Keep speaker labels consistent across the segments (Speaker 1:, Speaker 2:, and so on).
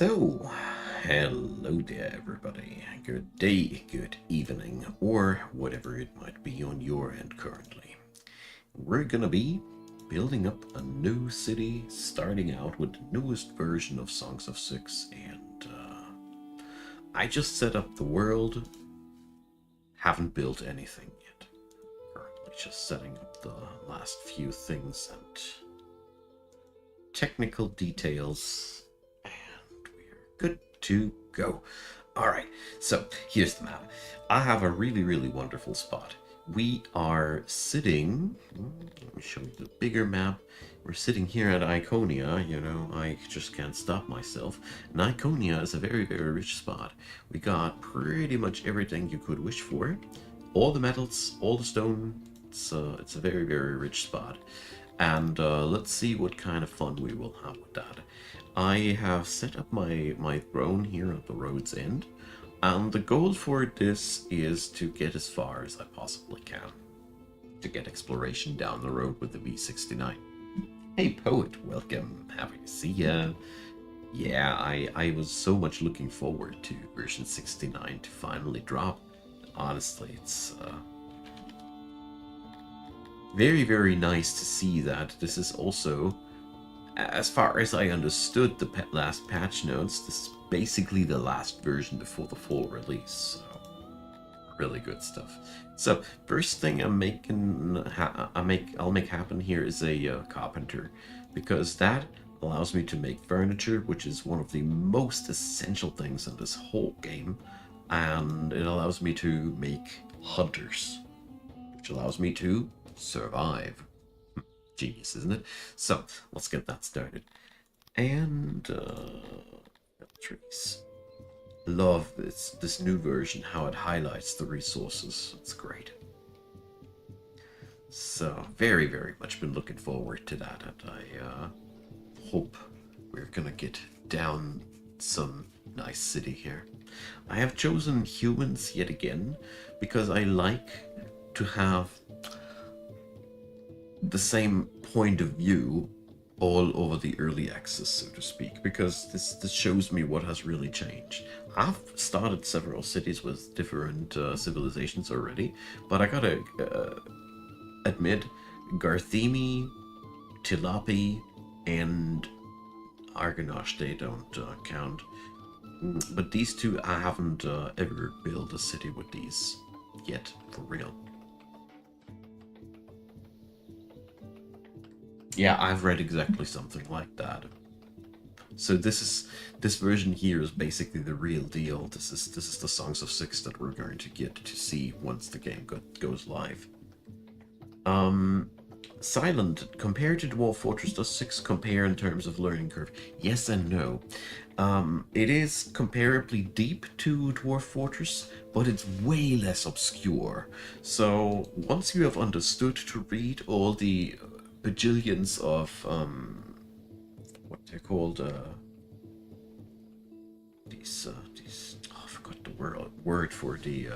Speaker 1: So, hello there, everybody. Good day, good evening, or whatever it might be on your end currently. We're gonna be building up a new city, starting out with the newest version of Songs of Syx, and I just set up the world, haven't built anything yet. Currently just setting up the last few things and technical details, and we're good to go. Alright, so here's the map. I have a really wonderful spot. We are sitting, let me show you the bigger map. We're sitting here at Iconia, you know, I just can't stop myself. And Iconia is a very rich spot. We got pretty much everything you could wish for. All the metals, all the stone. It's a very rich spot. And let's see what kind of fun we will have with that. I have set up my throne here at the road's end, and the goal for this is to get as far as I possibly can, to get exploration down the road with the v69. Hey Poet, welcome, happy to see ya. Yeah, I was so much looking forward to version 69 to finally drop. Honestly, it's very nice to see that this is also, as far as I understood the last patch notes, this is basically the last version before the full release. So, really good stuff. So first thing I'll make happen here is a carpenter, because that allows me to make furniture, which is one of the most essential things in this whole game, and it allows me to make hunters, which allows me to survive. Genius, isn't it? So let's get that started. And trees. Love this new version, how it highlights the resources. It's great. So very much been looking forward to that, and I hope we're gonna get down some nice city here. I have chosen humans yet again because I like to have the same point of view all over the early access, so to speak, because this shows me what has really changed. I've started several cities with different civilizations already, but I gotta admit, Garthemi, Tilapi, and Argonash, they don't count. But these two, I haven't ever built a city with these yet, for real. Yeah, I've read exactly something like that. So this version here is basically the real deal. This is the Songs of Syx that we're going to get to see once the game goes live. Silent, compared to Dwarf Fortress, does Syx compare in terms of learning curve? Yes and no. It is comparably deep to Dwarf Fortress, but it's way less obscure. So once you have understood to read all the bajillions of what they're called, these oh, I forgot the word for the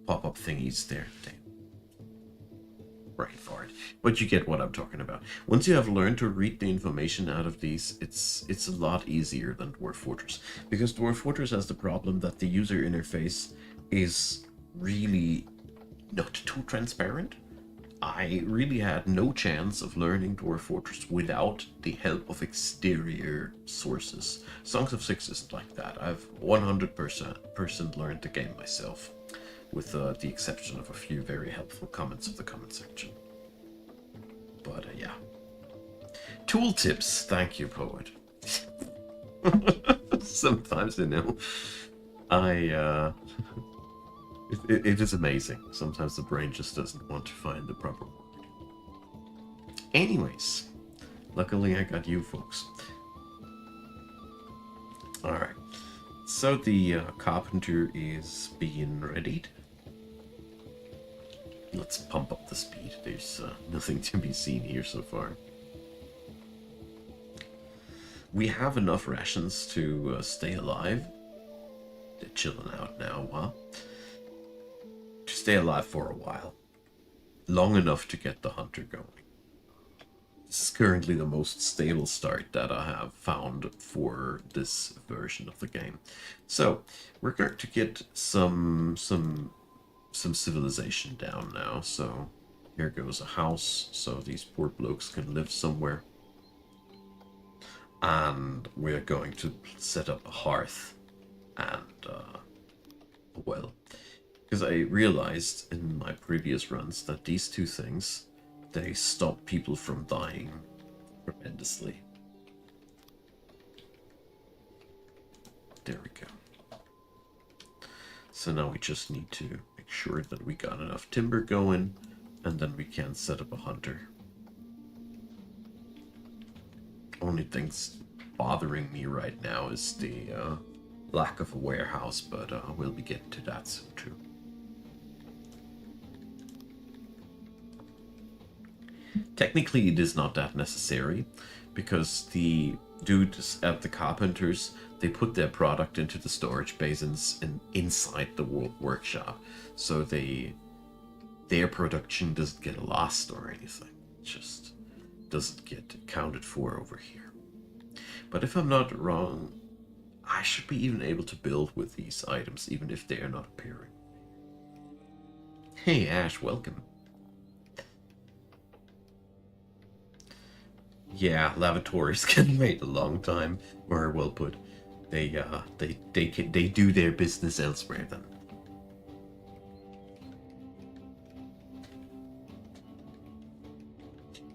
Speaker 1: pop-up thingies there. Right for it, but you get what I'm talking about. Once you have learned to read the information out of these, it's a lot easier than Dwarf Fortress, because Dwarf Fortress has the problem that the user interface is really not too transparent. I really had no chance of learning Dwarf Fortress without the help of exterior sources. Songs of Syx isn't like that. I've 100% learned the game myself, with the exception of a few very helpful comments of the comment section. But yeah. Tooltips, thank you, Poet. Sometimes, you know, it is amazing. Sometimes the brain just doesn't want to find the proper word. Anyways, luckily I got you folks. Alright, so the carpenter is being readied. Let's pump up the speed. There's nothing to be seen here so far. We have enough rations to stay alive. They're chilling out now, huh? Stay alive for a while. Long enough to get the hunter going. This is currently the most stable start that I have found for this version of the game. So we're going to get some civilization down now. So here goes a house, so these poor blokes can live somewhere. And we're going to set up a hearth and a well. Because I realized in my previous runs that these two things, they stop people from dying tremendously. There we go. So now we just need to make sure that we got enough timber going, and then we can set up a hunter. Only thing's bothering me right now is the lack of a warehouse, but we'll be getting to that soon too. Technically, it is not that necessary, because the dudes at the carpenters, they put their product into the storage basins and inside the workshop, so their production doesn't get lost or anything. It just doesn't get counted for over here. But if I'm not wrong, I should be even able to build with these items, even if they are not appearing. Hey Ash, welcome. Yeah, lavatories can wait a long time. Or well put, they do their business elsewhere then.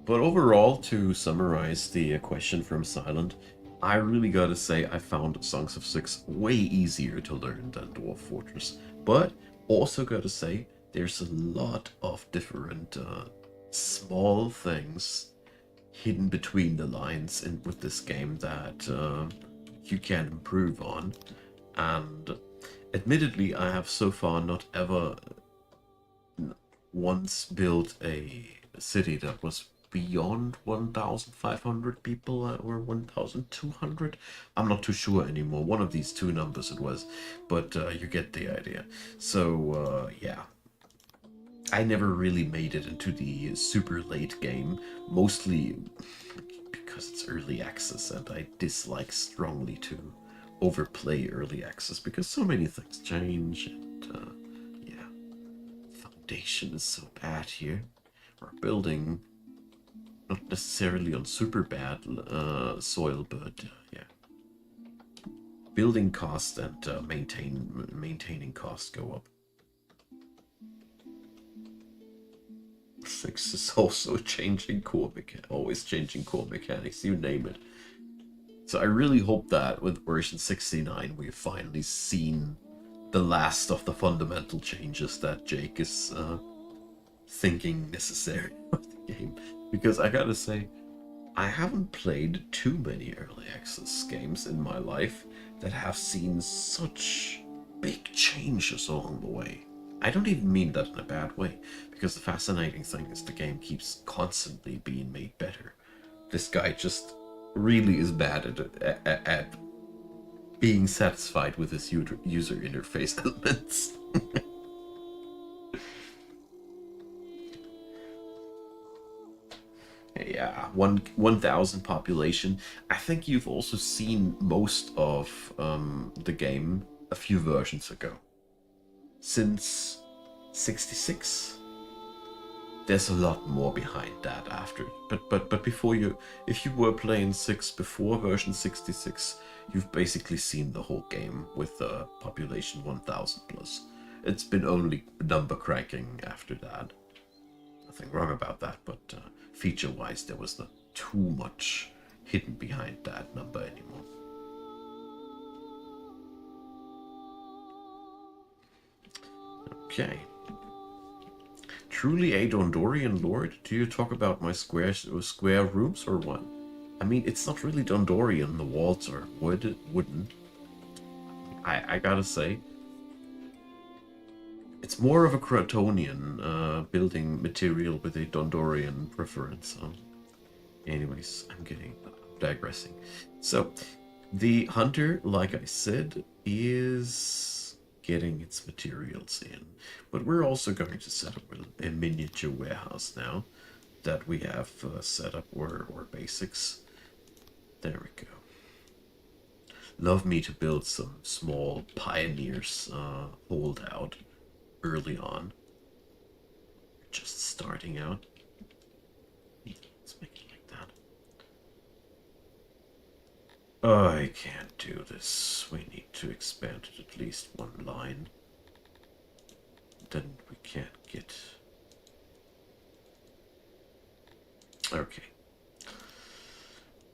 Speaker 1: But overall, to summarize the question from Silent, I really gotta say I found Songs of Syx way easier to learn than Dwarf Fortress. But also gotta say, there's a lot of different small things hidden between the lines and with this game that you can improve on. And admittedly, I have so far not ever once built a city that was beyond 1,500 people or 1,200. I'm not too sure anymore. One of these two numbers it was, but you get the idea. So yeah, I never really made it into the super late game, mostly because it's early access and I dislike strongly to overplay early access because so many things change and yeah, foundation is so bad here. We're building not necessarily on super bad soil, but yeah, building cost and maintaining costs go up. Syx is also changing core mechanics, always changing core mechanics, you name it. So I really hope that with version 69 we've finally seen the last of the fundamental changes that Jake is thinking necessary of the game. Because I gotta say, I haven't played too many early access games in my life that have seen such big changes along the way. I don't even mean that in a bad way, because the fascinating thing is the game keeps constantly being made better. This guy just really is bad at being satisfied with his user interface elements. Yeah, 1,000 population. I think you've also seen most of the game a few versions ago. Since 66, there's a lot more behind that after. But before you, if you were playing Syx before version 66, you've basically seen the whole game with the population 1,000 plus. It's been only number cranking after that. Nothing wrong about that, but feature-wise, there was not too much hidden behind that number anymore. Okay. Truly a Dondorian lord? Do you talk about my square rooms or what? I mean, it's not really Dondorian. The walls are wooden. I gotta say, it's more of a Crotonian building material with a Dondorian preference. Anyways, I'm digressing. So, the hunter, like I said, is getting its materials in. But we're also going to set up a miniature warehouse now that we have set up, or basics. There we go. Love me to build some small pioneers holdout early on. Just starting out. Let's make it like that. I can't do this. We need to expand it at least one line. Then we can't get... Okay.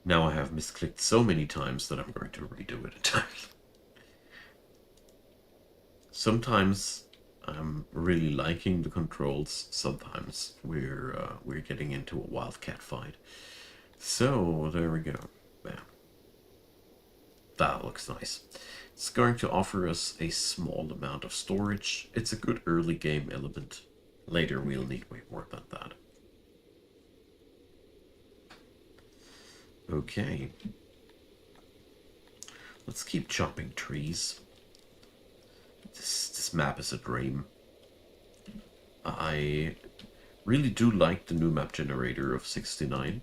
Speaker 1: Now I have misclicked so many times that I'm going to redo it entirely. Sometimes I'm really liking the controls. Sometimes we're getting into a wildcat fight. So there we go. Bam. That looks nice. It's going to offer us a small amount of storage. It's a good early game element. Later we'll need way more than that. Okay. Let's keep chopping trees. This map is a dream. I really do like the new map generator of v69.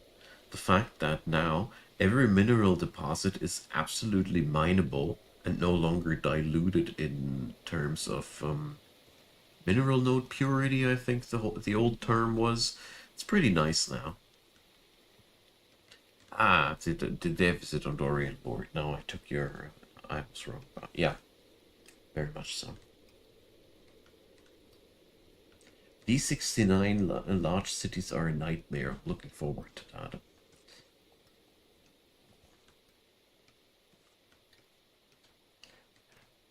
Speaker 1: The fact that now every mineral deposit is absolutely mineable and no longer diluted in terms of mineral node purity, I think the old term was. It's pretty nice now. Ah, the deficit on Dorian board. No, I took your... I was wrong about... Yeah, very much so. v69 large cities are a nightmare. Looking forward to that.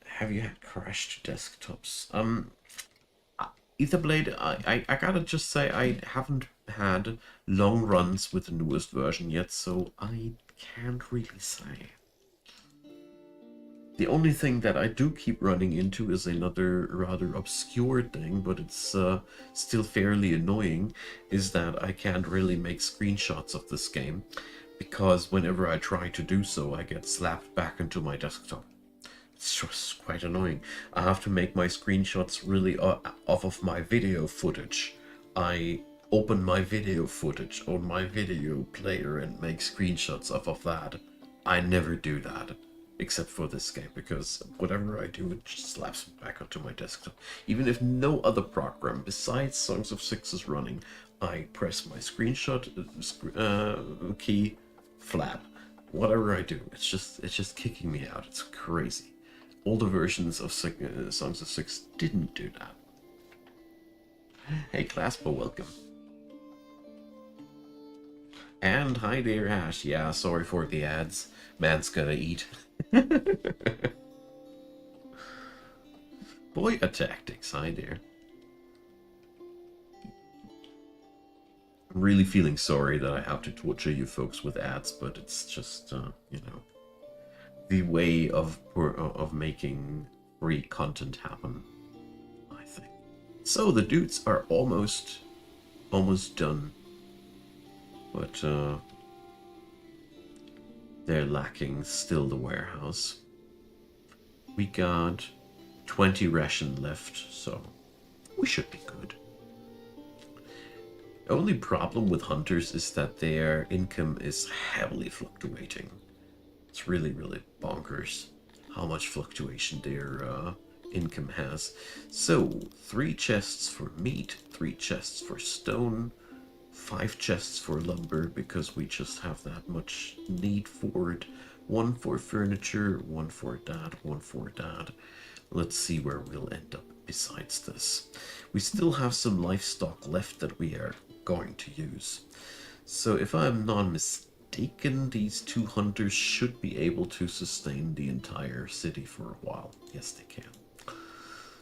Speaker 1: Have you had crashed desktops? Etherblade, I gotta just say I haven't had long runs with the newest version yet, so I can't really say. The only thing that I do keep running into is another rather obscure thing, but it's still fairly annoying, is that I can't really make screenshots of this game, because whenever I try to do so, I get slapped back into my desktop. It's just quite annoying. I have to make my screenshots really off of my video footage. I open my video footage on my video player and make screenshots off of that. I never do that, except for this game, because whatever I do, it just slaps me back onto my desktop. Even if no other program besides Songs of Syx is running, I press my screenshot key, flap. Whatever I do, it's just kicking me out. It's crazy. Older versions of Songs of Syx didn't do that. Hey Claspo, welcome. And hi there, Ash. Yeah, sorry for the ads. Man's gonna eat. Boy tactics, hi there. I'm really feeling sorry that I have to torture you folks with ads, but it's just, you know, the way of making free content happen, I think. So the dudes are almost done, but they're lacking still the warehouse. We got 20 ration left, so we should be good. Only problem with hunters is that their income is heavily fluctuating. It's really, really bonkers how much fluctuation their income has. So 3 chests for meat, 3 chests for stone, 5 chests for lumber, because we just have that much need for it. 1 for furniture, 1 for that, 1 for that. Let's see where we'll end up besides this. We still have some livestock left that we are going to use. So if I'm not mistaken, these 2 hunters should be able to sustain the entire city for a while. Yes, they can.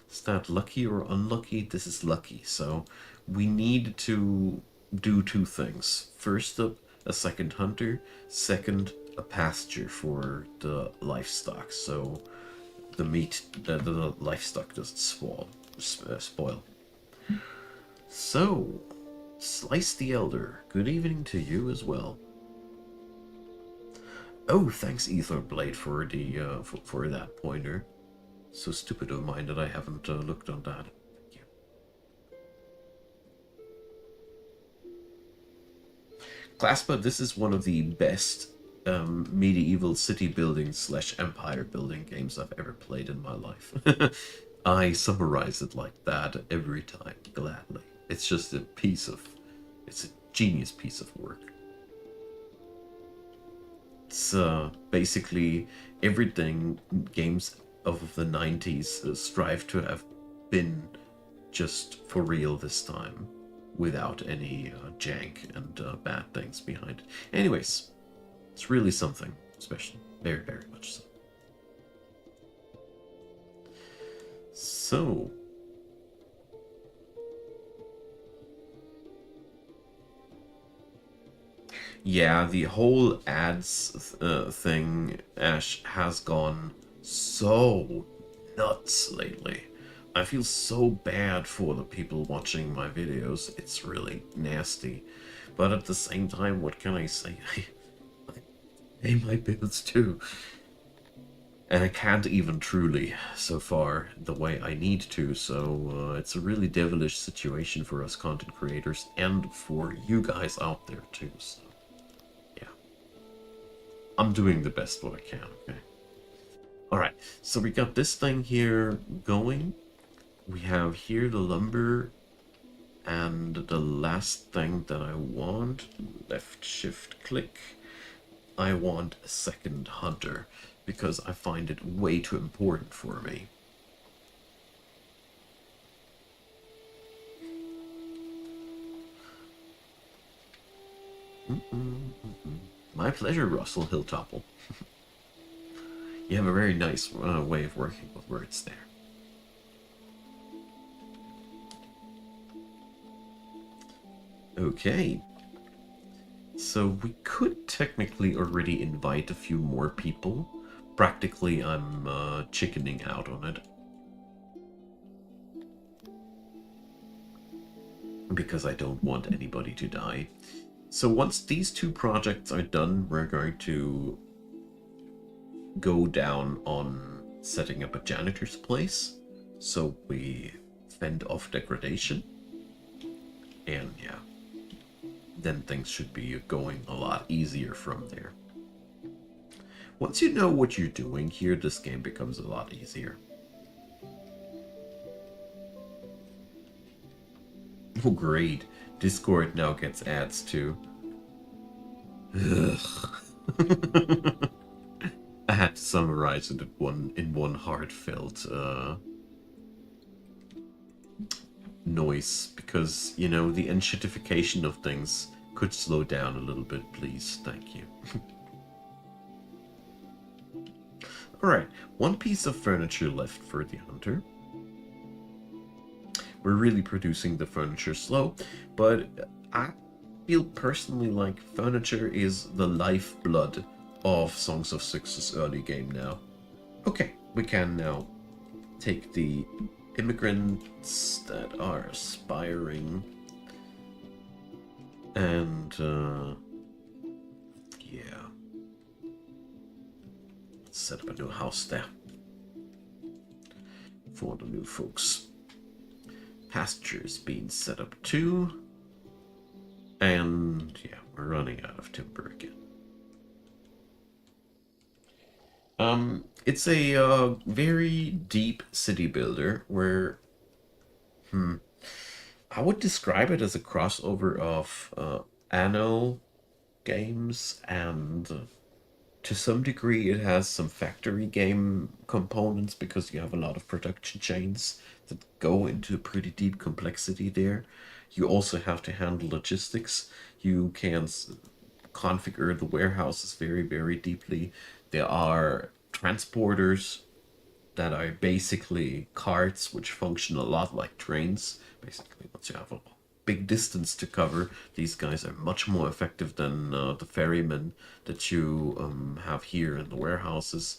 Speaker 1: Is that lucky or unlucky? This is lucky. So we need to do 2 things. First up, a second hunter. Second, a pasture for the livestock, so the meat, the livestock doesn't spoil. So, Slice the Elder, good evening to you as well. Oh, thanks Etherblade for the for that pointer. So stupid of mine that I haven't looked on that. Thank you. Claspa, this is one of the best medieval city building / empire building games I've ever played in my life. I summarize it like that every time, gladly. It's just it's a genius piece of work. It's basically everything games of the 90s strive to have been just for real this time, without any jank and bad things behind it. Anyways, it's really something special. Very, very much so. So, yeah, the whole ads thing, Ash, has gone so nuts lately. I feel so bad for the people watching my videos. It's really nasty. But at the same time, what can I say? I pay my bills too. And I can't even truly, so far, the way I need to, so it's a really devilish situation for us content creators and for you guys out there too, so yeah. I'm doing the best what I can, okay? Alright, so we got this thing here going. We have here the lumber, and the last thing that I want, left shift click, I want a second hunter, because I find it way too important for me. My pleasure, Russell Hilltopple. You have a very nice way of working with words there. Okay. So we could technically already invite a few more people. Practically, I'm chickening out on it. Because I don't want anybody to die. So once these two projects are done, we're going to go down on setting up a janitor's place. So we fend off degradation. And yeah, then things should be going a lot easier from there. Once you know what you're doing here, this game becomes a lot easier. Oh great, Discord now gets ads too. Ugh. I had to summarize it in one heartfelt noise, because, you know, the enshittification of things could slow down a little bit, please. Thank you. Alright, one piece of furniture left for the hunter. We're really producing the furniture slow, but I feel personally like furniture is the lifeblood of Songs of Syx's early game now. Okay, we can now take the immigrants that are aspiring and yeah, let's set up a new house there for the new folks. Pastures being set up too, and yeah, we're running out of timber again. It's a very deep city builder where, I would describe it as a crossover of Anno games, and to some degree it has some factory game components because you have a lot of production chains that go into pretty deep complexity there. You also have to handle logistics. You can configure the warehouses very, very deeply. There are transporters that are basically carts which function a lot like trains. Basically, once you have a big distance to cover, these guys are much more effective than the ferrymen that you have here in the warehouses.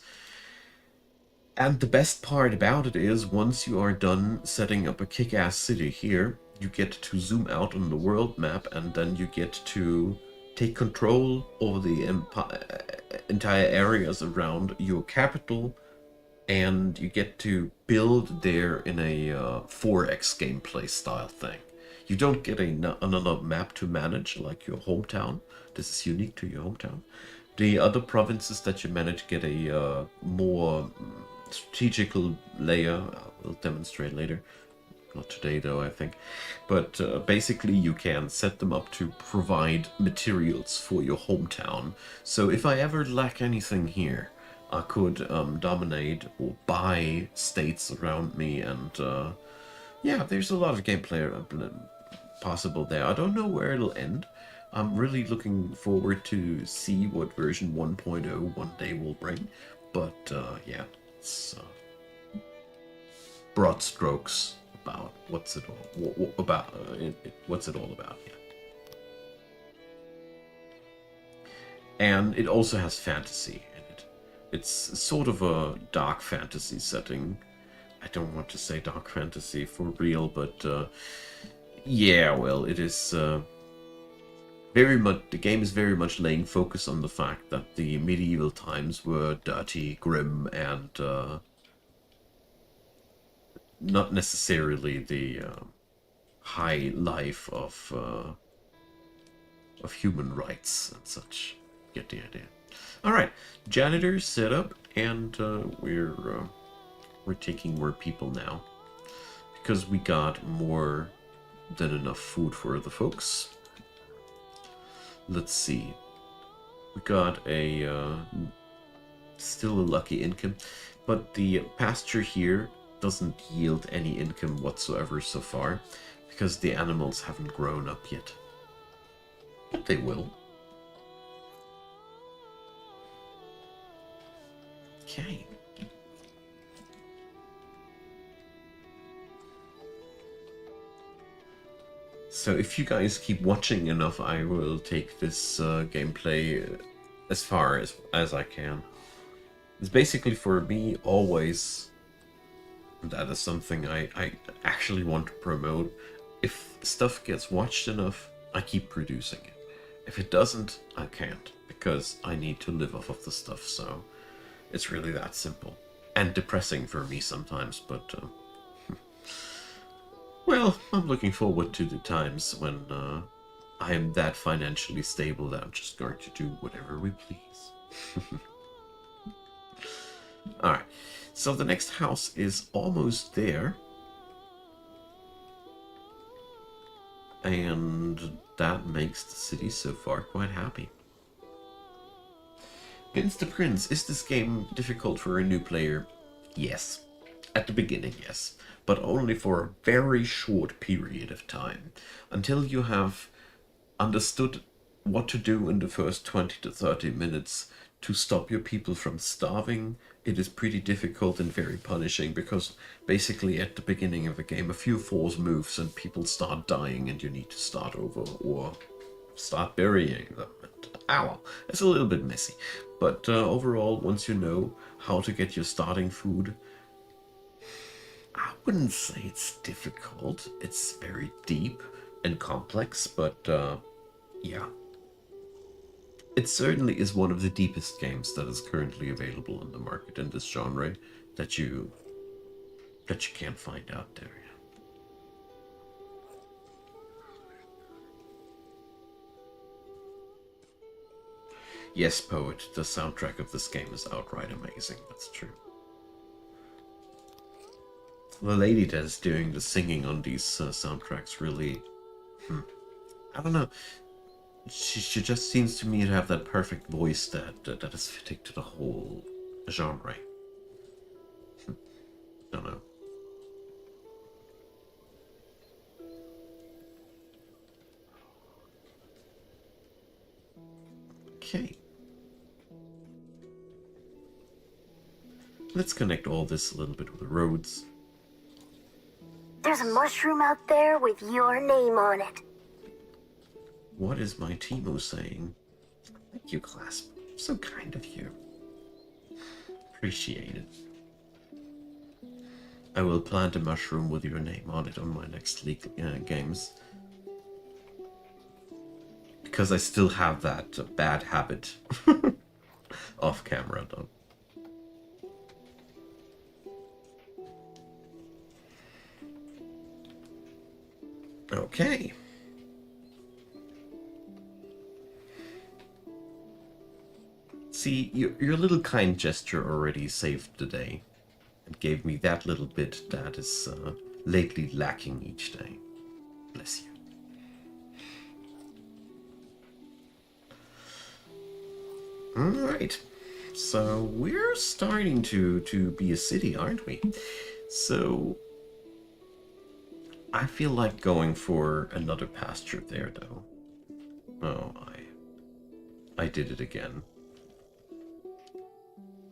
Speaker 1: And the best part about it is, once you are done setting up a kick-ass city here, you get to zoom out on the world map, and then you get to take control over the entire areas around your capital, and you get to build there in a 4x gameplay style thing. You don't get another map to manage like your hometown. This is unique to your hometown. The other provinces that you manage get a more strategical layer. I'll demonstrate later. Not today, though, I think. But basically, you can set them up to provide materials for your hometown. So if I ever lack anything here, I could dominate or buy states around me. And yeah, there's a lot of gameplay possible there. I don't know where it'll end. I'm really looking forward to see what version 1.0 one day will bring. But yeah, it's broad strokes about what's it all about. What's it all about? Yeah. And it also has fantasy in it. It's sort of a dark fantasy setting. I don't want to say dark fantasy for real, but yeah, well, it is very much. The game is very much laying focus on the fact that the medieval times were dirty, grim, and not necessarily the high life of human rights and such. Get the idea. All right, janitor set up, and we're taking more people now because we got more than enough food for the folks. Let's see. We got a still a lucky income, but the pasture here doesn't yield any income whatsoever so far because the animals haven't grown up yet. But they will. Okay. So if you guys keep watching enough, I will take this gameplay as far as I can. It's basically for me always, that is something I actually want to promote. If stuff gets watched enough, I keep producing it. If it doesn't, I can't, because I need to live off of the stuff, so it's really that simple. And depressing for me sometimes, but well, I'm looking forward to the times when I am that financially stable that I'm just going to do whatever we please. Alright, so the next house is almost there. And that makes the city so far quite happy. Against the Prince, is this game difficult for a new player? Yes. At the beginning, yes. But only for a very short period of time. Until you have understood what to do in the first 20 to 30 minutes to stop your people from starving, it is pretty difficult and very punishing, because basically at the beginning of the game a few false moves and people start dying and you need to start over or start burying them. And, ow, it's a little bit messy. But overall, once you know how to get your starting food, I wouldn't say it's difficult. It's very deep and complex, but yeah. It certainly is one of the deepest games that is currently available in the market in this genre that you can't find out there. Yes, Poet, the soundtrack of this game is outright amazing. That's true. The lady that's doing the singing on these soundtracks really, I don't know. She just seems to me to have that perfect voice that is fitting to the whole genre. I don't know. Okay. Let's connect all this a little bit with the roads.
Speaker 2: There's a mushroom out there with your name on it.
Speaker 1: What is my Timo saying? Thank you, Clasp. So kind of you. Appreciate it. I will plant a mushroom with your name on it on my next League games. Because I still have that bad habit. Off camera, though. Okay. See, your little kind gesture already saved the day and gave me that little bit that is lately lacking each day. Bless you. All right. So we're starting to be a city, aren't we? So I feel like going for another pasture there, though. Oh, I did it again.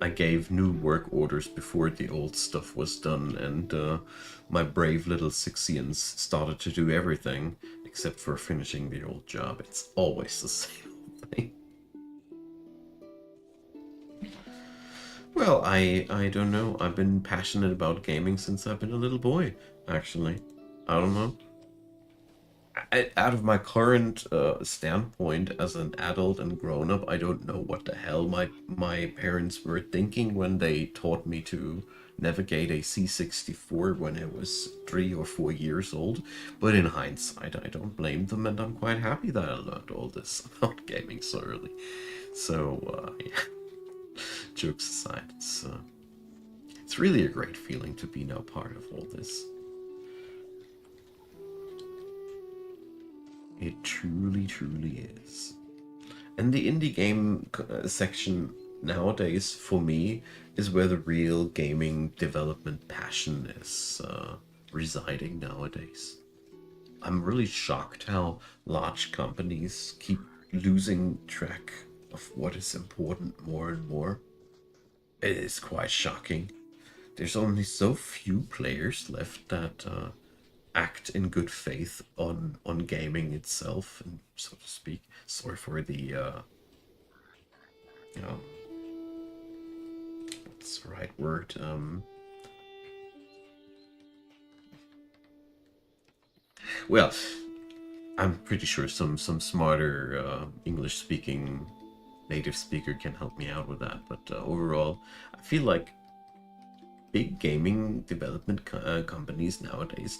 Speaker 1: I gave new work orders before the old stuff was done, and my brave little Syxians started to do everything except for finishing the old job. It's always the same thing. Well, I don't know. I've been passionate about gaming since I've been a little boy, actually. I don't know. Out of my current standpoint as an adult and grown up, I don't know what the hell my parents were thinking when they taught me to navigate a C64 when I was 3 or 4 years old. But in hindsight, I don't blame them, and I'm quite happy that I learned all this about gaming so early. So, yeah, jokes aside, it's really a great feeling to be now part of all this. It truly, truly is. And the indie game section nowadays, for me, is where the real gaming development passion is residing nowadays. I'm really shocked how large companies keep losing track of what is important more and more. It is quite shocking. There's only so few players left that act in good faith on gaming itself, and so to speak. Sorry for the you know, what's the right word? Well, I'm pretty sure some smarter English speaking native speaker can help me out with that. But overall, I feel like big gaming development companies nowadays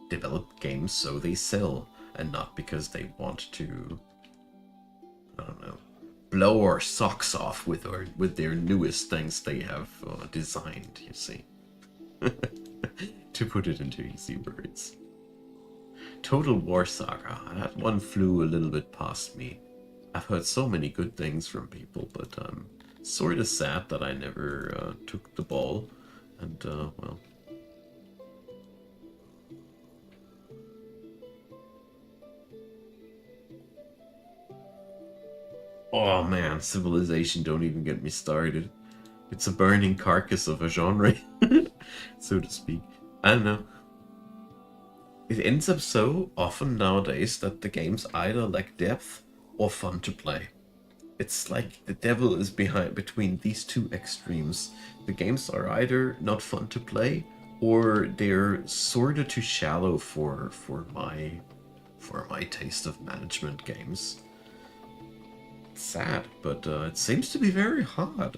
Speaker 1: develop games so they sell, and not because they want to, I don't know, blow our socks off with their newest things they have designed. You see, to put it into easy words. Total War Saga. That one flew a little bit past me. I've heard so many good things from people, but I'm sort of sad that I never took the ball. And, well. Oh man, Civilization, don't even get me started. It's a burning carcass of a genre, so to speak. I don't know. It ends up so often nowadays that the games either lack depth or fun to play. It's like the devil is behind between these two extremes. The games are either not fun to play or they're sort of too shallow for my taste of management games. It's sad, but it seems to be very hard.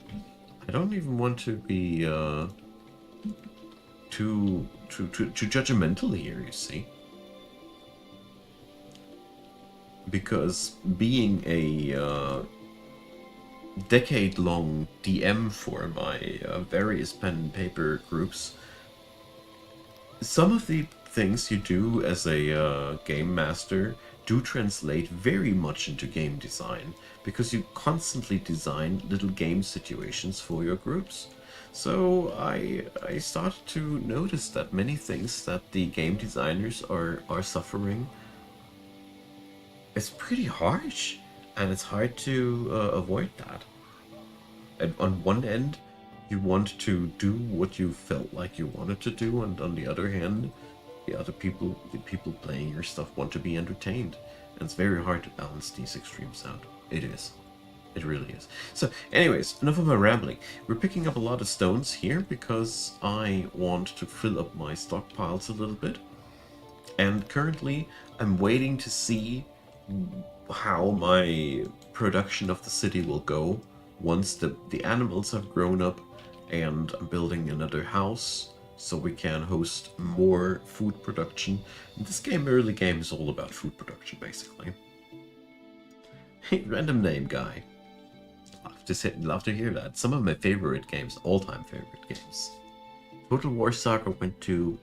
Speaker 1: I don't even want to be too judgmental here, you see. Because being a decade-long DM for my various pen and paper groups, some of the things you do as a game master do translate very much into game design, because you constantly design little game situations for your groups. So I started to notice that many things that the game designers are suffering is pretty harsh, and it's hard to avoid that. And on one end, you want to do what you felt like you wanted to do, and on the other hand, the people playing your stuff want to be entertained. And it's very hard to balance these extremes out. It is. It really is. So, anyways, enough of my rambling. We're picking up a lot of stones here because I want to fill up my stockpiles a little bit. And currently, I'm waiting to see how my production of the city will go once the animals have grown up and I'm building another house so we can host more food production. In this game, early game is all about food production, basically. Random name guy. Love to hear that. Some of my favorite games, all-time favorite games. Total War Saga went to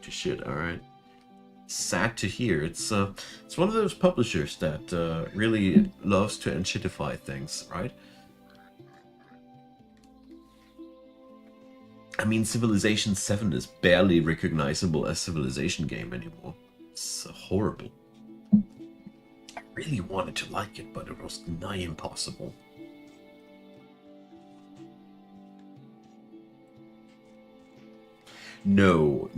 Speaker 1: shit. All right. Sad to hear. It's one of those publishers that really loves to enchitify things, right? I mean, Civilization 7 is barely recognizable as Civilization game anymore. It's horrible. I really wanted to like it, but it was nigh impossible. No.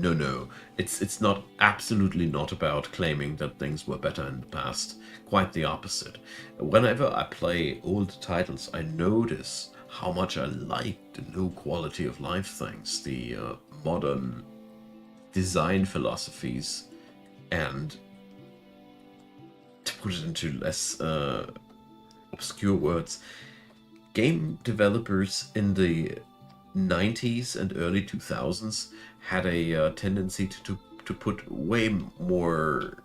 Speaker 1: It's not, absolutely not about claiming that things were better in the past. Quite the opposite. Whenever I play old titles, I notice how much I like the low quality of life things, the modern design philosophies, and to put it into less obscure words, game developers in the 90s and early 2000s had a tendency to put way more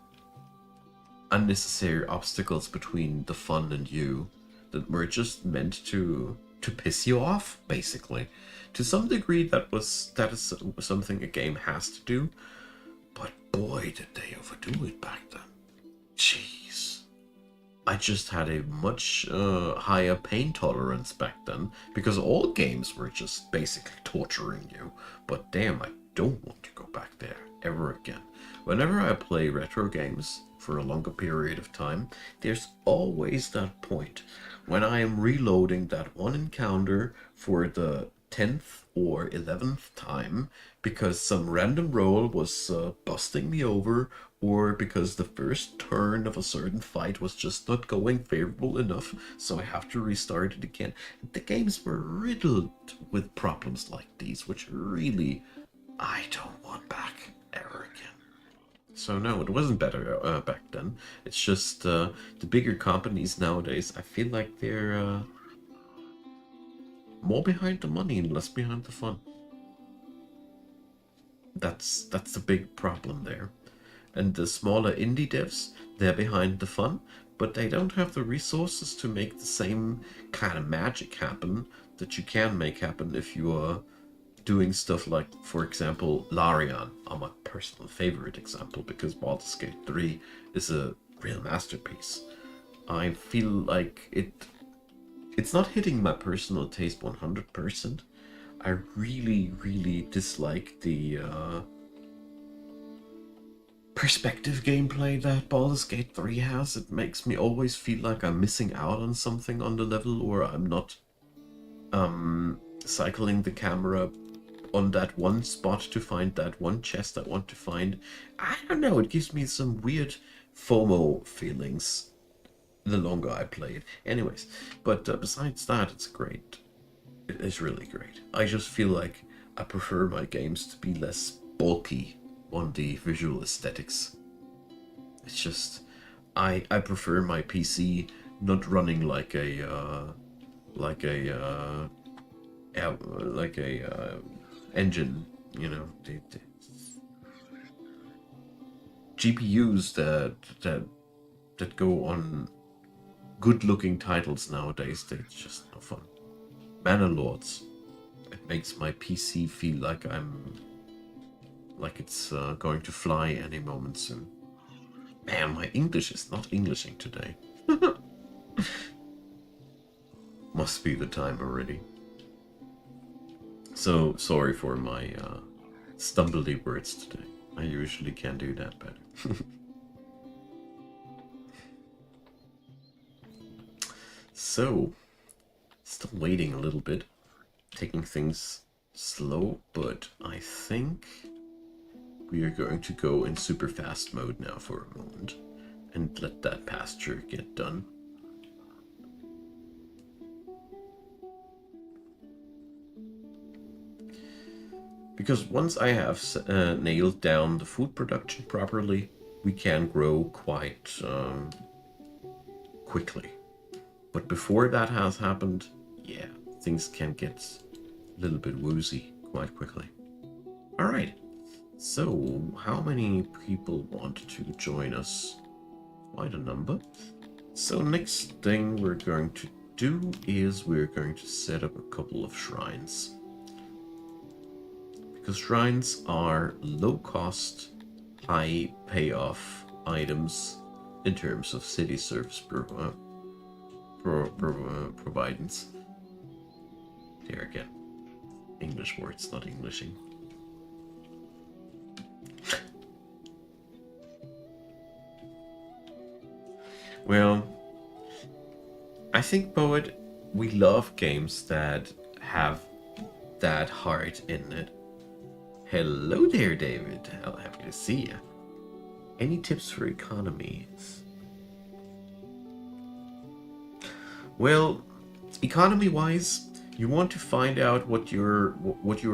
Speaker 1: unnecessary obstacles between the fun and you that were just meant to piss you off, basically. To some degree, that is something a game has to do, but boy, did they overdo it back then. Jeez. I just had a much higher pain tolerance back then, because all games were just basically torturing you. But damn, I don't want to go back there ever again. Whenever I play retro games for a longer period of time, there's always that point when I am reloading that one encounter for the 10th or 11th time because some random roll was busting me over, or because the first turn of a certain fight was just not going favorable enough, so I have to restart it again. The games were riddled with problems like these, which really I don't want back ever again. So no, it wasn't better back then. It's just the bigger companies nowadays, I feel like they're more behind the money and less behind the fun. That's the big problem there. And the smaller indie devs, they're behind the fun, but they don't have the resources to make the same kind of magic happen that you can make happen if you are doing stuff like, for example, Larian, are my personal favorite example, because Baldur's Gate 3 is a real masterpiece. I feel like it's not hitting my personal taste 100%. I really dislike the perspective gameplay that Baldur's Gate 3 has. It makes me always feel like I'm missing out on something on the level, or I'm not cycling the camera on that one spot to find that one chest I want to find. I don't know, it gives me some weird FOMO feelings the longer I play it. Anyways, but besides that, it's great. It is really great. I just feel like I prefer my games to be less bulky on the visual aesthetics. It's just, I prefer my PC not running like a engine, you know, the GPUs that go on good-looking titles nowadays. They're just no fun. Mana Lords. It makes my PC feel like it's going to fly any moment soon. Man, my English is not Englishing today. Must be the time already. So sorry for my stumbly words today. I usually can do that better. So, still waiting a little bit, taking things slow, but I think we are going to go in super fast mode now for a moment and let that pasture get done. Because once I have nailed down the food production properly, we can grow quite quickly. But before that has happened, yeah, things can get a little bit woozy quite quickly. Alright, so how many people want to join us? Quite a number. So next thing we're going to do is we're going to set up a couple of shrines. Because shrines are low cost, high payoff items in terms of city service providence. There again. English words, not Englishing. Well, I think, Poet, we love games that have that heart in it. Hello there, David. How happy to see you. Any tips for economies? Well, economy-wise, you want to find out what you're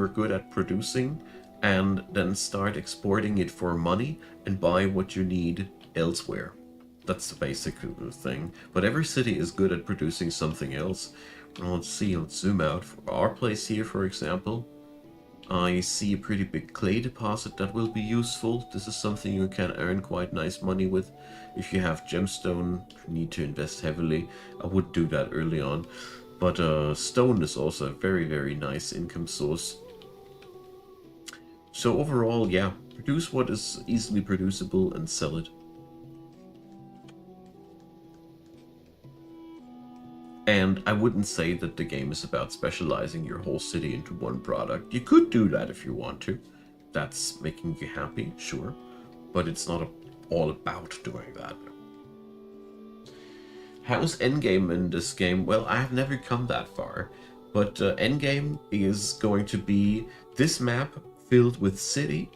Speaker 1: good at producing, and then start exporting it for money and buy what you need elsewhere. That's the basic thing. But every city is good at producing something else. Well, let's see, let's zoom out. For our place here, for example, I see a pretty big clay deposit that will be useful. This is something you can earn quite nice money with. If you have gemstone, you need to invest heavily. I would do that early on. But stone is also a very, very nice income source. So overall, yeah, produce what is easily producible and sell it. And I wouldn't say that the game is about specializing your whole city into one product. You could do that if you want to. That's making you happy, sure. But it's not all about doing that. How's endgame in this game? Well, I have never come that far. But endgame is going to be this map filled with city.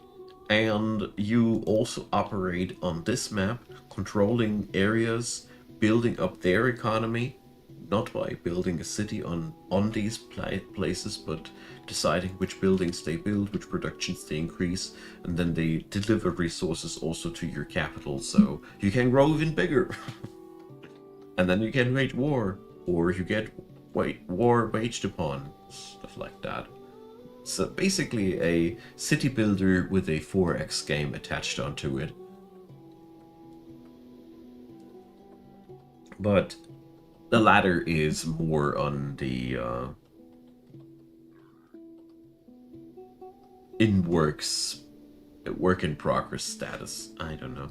Speaker 1: And you also operate on this map, controlling areas, building up their economy. Not by building a city on these places, but deciding which buildings they build, which productions they increase, and then they deliver resources also to your capital, so you can grow even bigger. And then you can wage war, or you get war waged upon, stuff like that. So basically a city builder with a 4x game attached onto it. But the latter is more on the work in progress status. I don't know.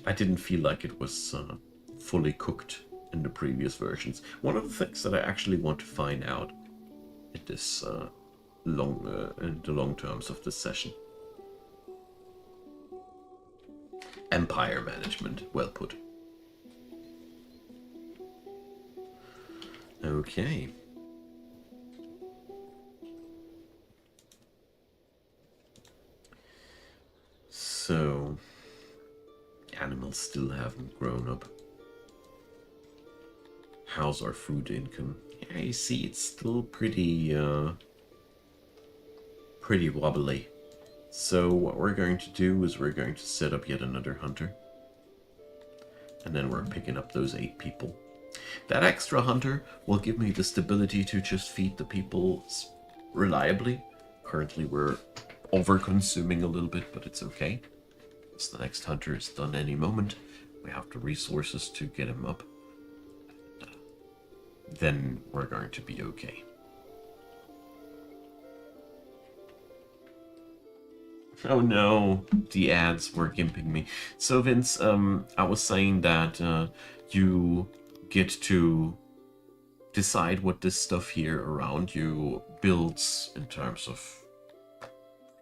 Speaker 1: I didn't feel like it was fully cooked in the previous versions. One of the things that I actually want to find out in this in the long terms of this session. Empire management, well put. Okay. So, animals still haven't grown up. How's our food income? Yeah, you see, it's still pretty wobbly. So what we're going to do is we're going to set up yet another hunter. And then we're picking up those 8 people. That extra hunter will give me the stability to just feed the people reliably. Currently we're over-consuming a little bit, but it's okay. As the next hunter is done any moment, we have the resources to get him up. Then we're going to be okay. Oh no, the ads were gimping me. So Vince, I was saying that you get to decide what this stuff here around you builds in terms of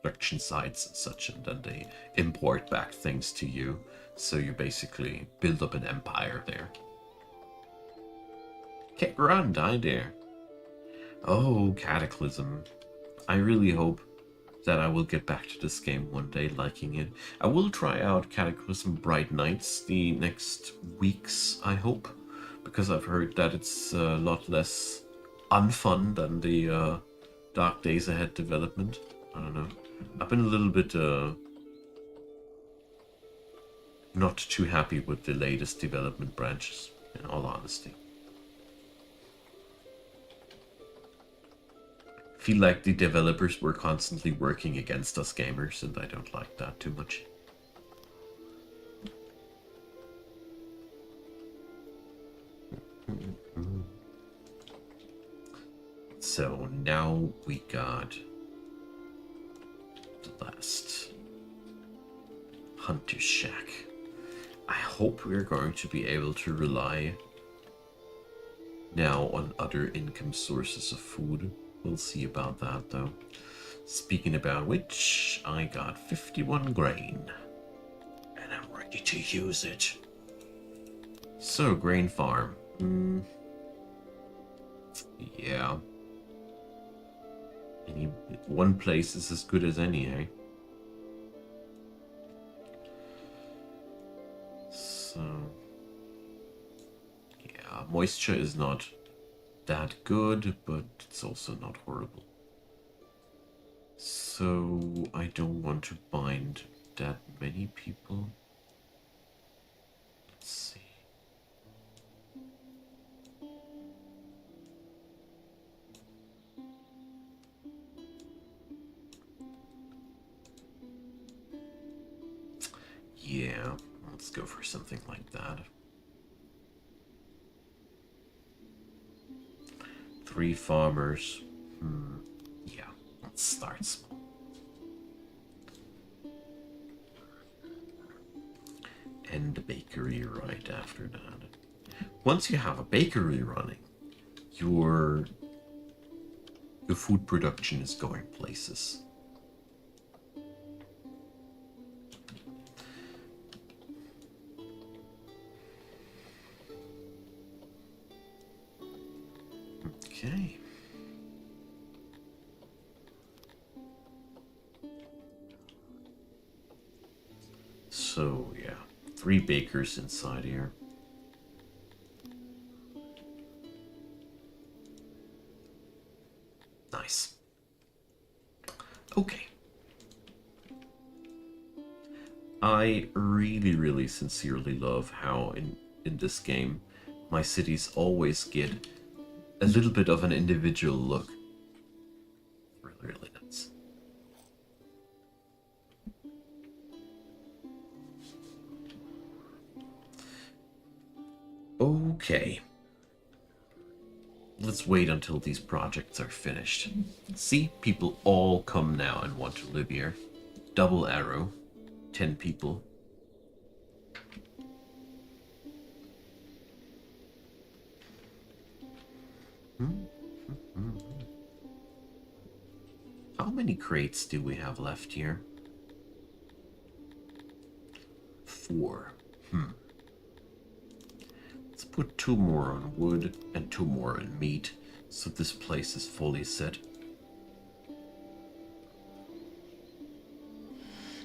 Speaker 1: production sites and such, and then they import back things to you. So you basically build up an empire there. Can't run, die there. Oh, Cataclysm. I really hope that I will get back to this game one day, liking it. I will try out Cataclysm Bright Nights the next weeks, I hope, because I've heard that it's a lot less unfun than the Dark Days Ahead development. I don't know. I've been a little bit not too happy with the latest development branches, in all honesty. feel like the developers were constantly working against us gamers, and I don't like that too much. So now we got the last Hunter's Shack. I hope we're going to be able to rely now on other income sources of food. We'll see about that though. Speaking about which, I got 51 grain. And I'm ready to use it. So, grain farm. Yeah. One place is as good as any, eh? So... yeah, moisture is not that good, but it's also not horrible. So, I don't want to bind that many people. Let's see. Yeah, let's go for something like that. 3 farmers. Yeah, let's start small. And the bakery right after that. Once you have a bakery running, your food production is going places. Okay. So, yeah, 3 bakers inside here. Nice. Okay. I really sincerely love how in this game my cities always get a little bit of an individual look. Really nice. Okay. Let's wait until these projects are finished. See, people all come now and want to live here. Double arrow. 10 people. How many crates do we have left here? 4. Let's put 2 more on wood and 2 more on meat, so this place is fully set.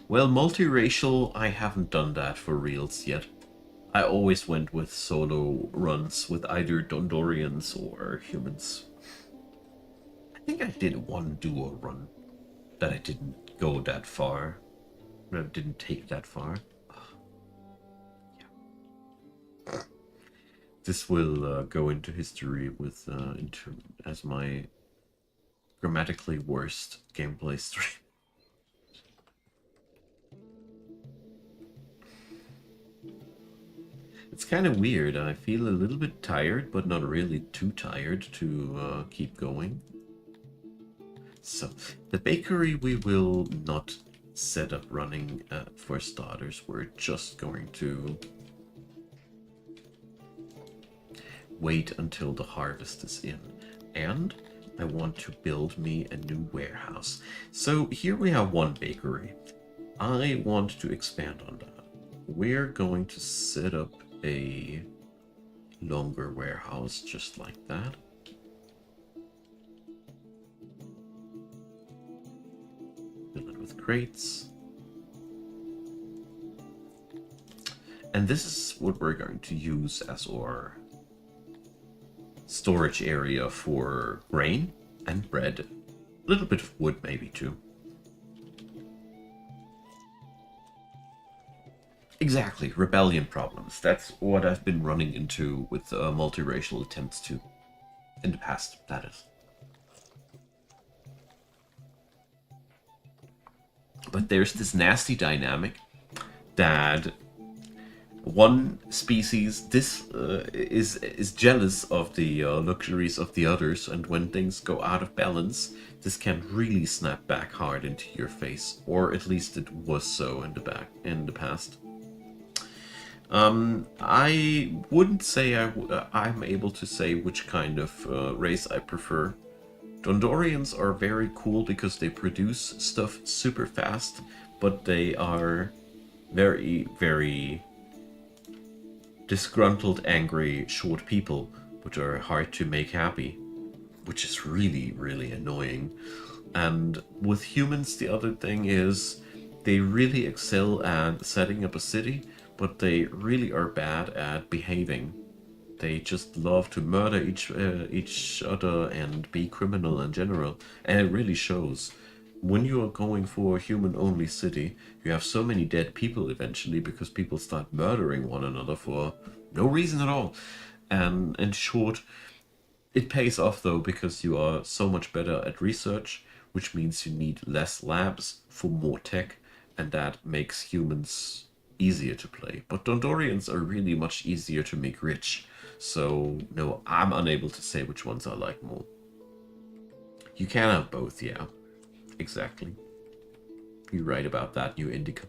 Speaker 1: Well, multiracial, I haven't done that for reals yet. I always went with solo runs with either Dondorians or humans. I think I did one duo run that I didn't go that far. That I didn't take that far. Yeah. This will go into history with as my grammatically worst gameplay stream. It's kind of weird. I feel a little bit tired, but not really too tired to keep going. So, the bakery we will not set up running for starters. We're just going to wait until the harvest is in. And I want to build me a new warehouse. So here we have one bakery. I want to expand on that. We're going to set up a longer warehouse just like that. Fill it with crates. And this is what we're going to use as our storage area for grain and bread. A little bit of wood maybe too. Exactly, rebellion problems. That's what I've been running into with multiracial attempts to, in the past, that is. But there's this nasty dynamic that one species is jealous of the luxuries of the others, and when things go out of balance, this can really snap back hard into your face, or at least it was so in the past. I wouldn't say I'm able to say which kind of race I prefer. Dondorians are very cool because they produce stuff super fast, but they are very, very disgruntled, angry, short people, which are hard to make happy, which is really, really annoying. And with humans, the other thing is they really excel at setting up a city, but they really are bad at behaving. They just love to murder each other and be criminal in general, and it really shows. When you are going for a human-only city, you have so many dead people eventually because people start murdering one another for no reason at all. And in short, it pays off though because you are so much better at research, which means you need less labs for more tech, and that makes humans easier to play. But Dondorians are really much easier to make rich. So, no, I'm unable to say which ones I like more. You can have both, yeah. Exactly. You're right about that, New Indica.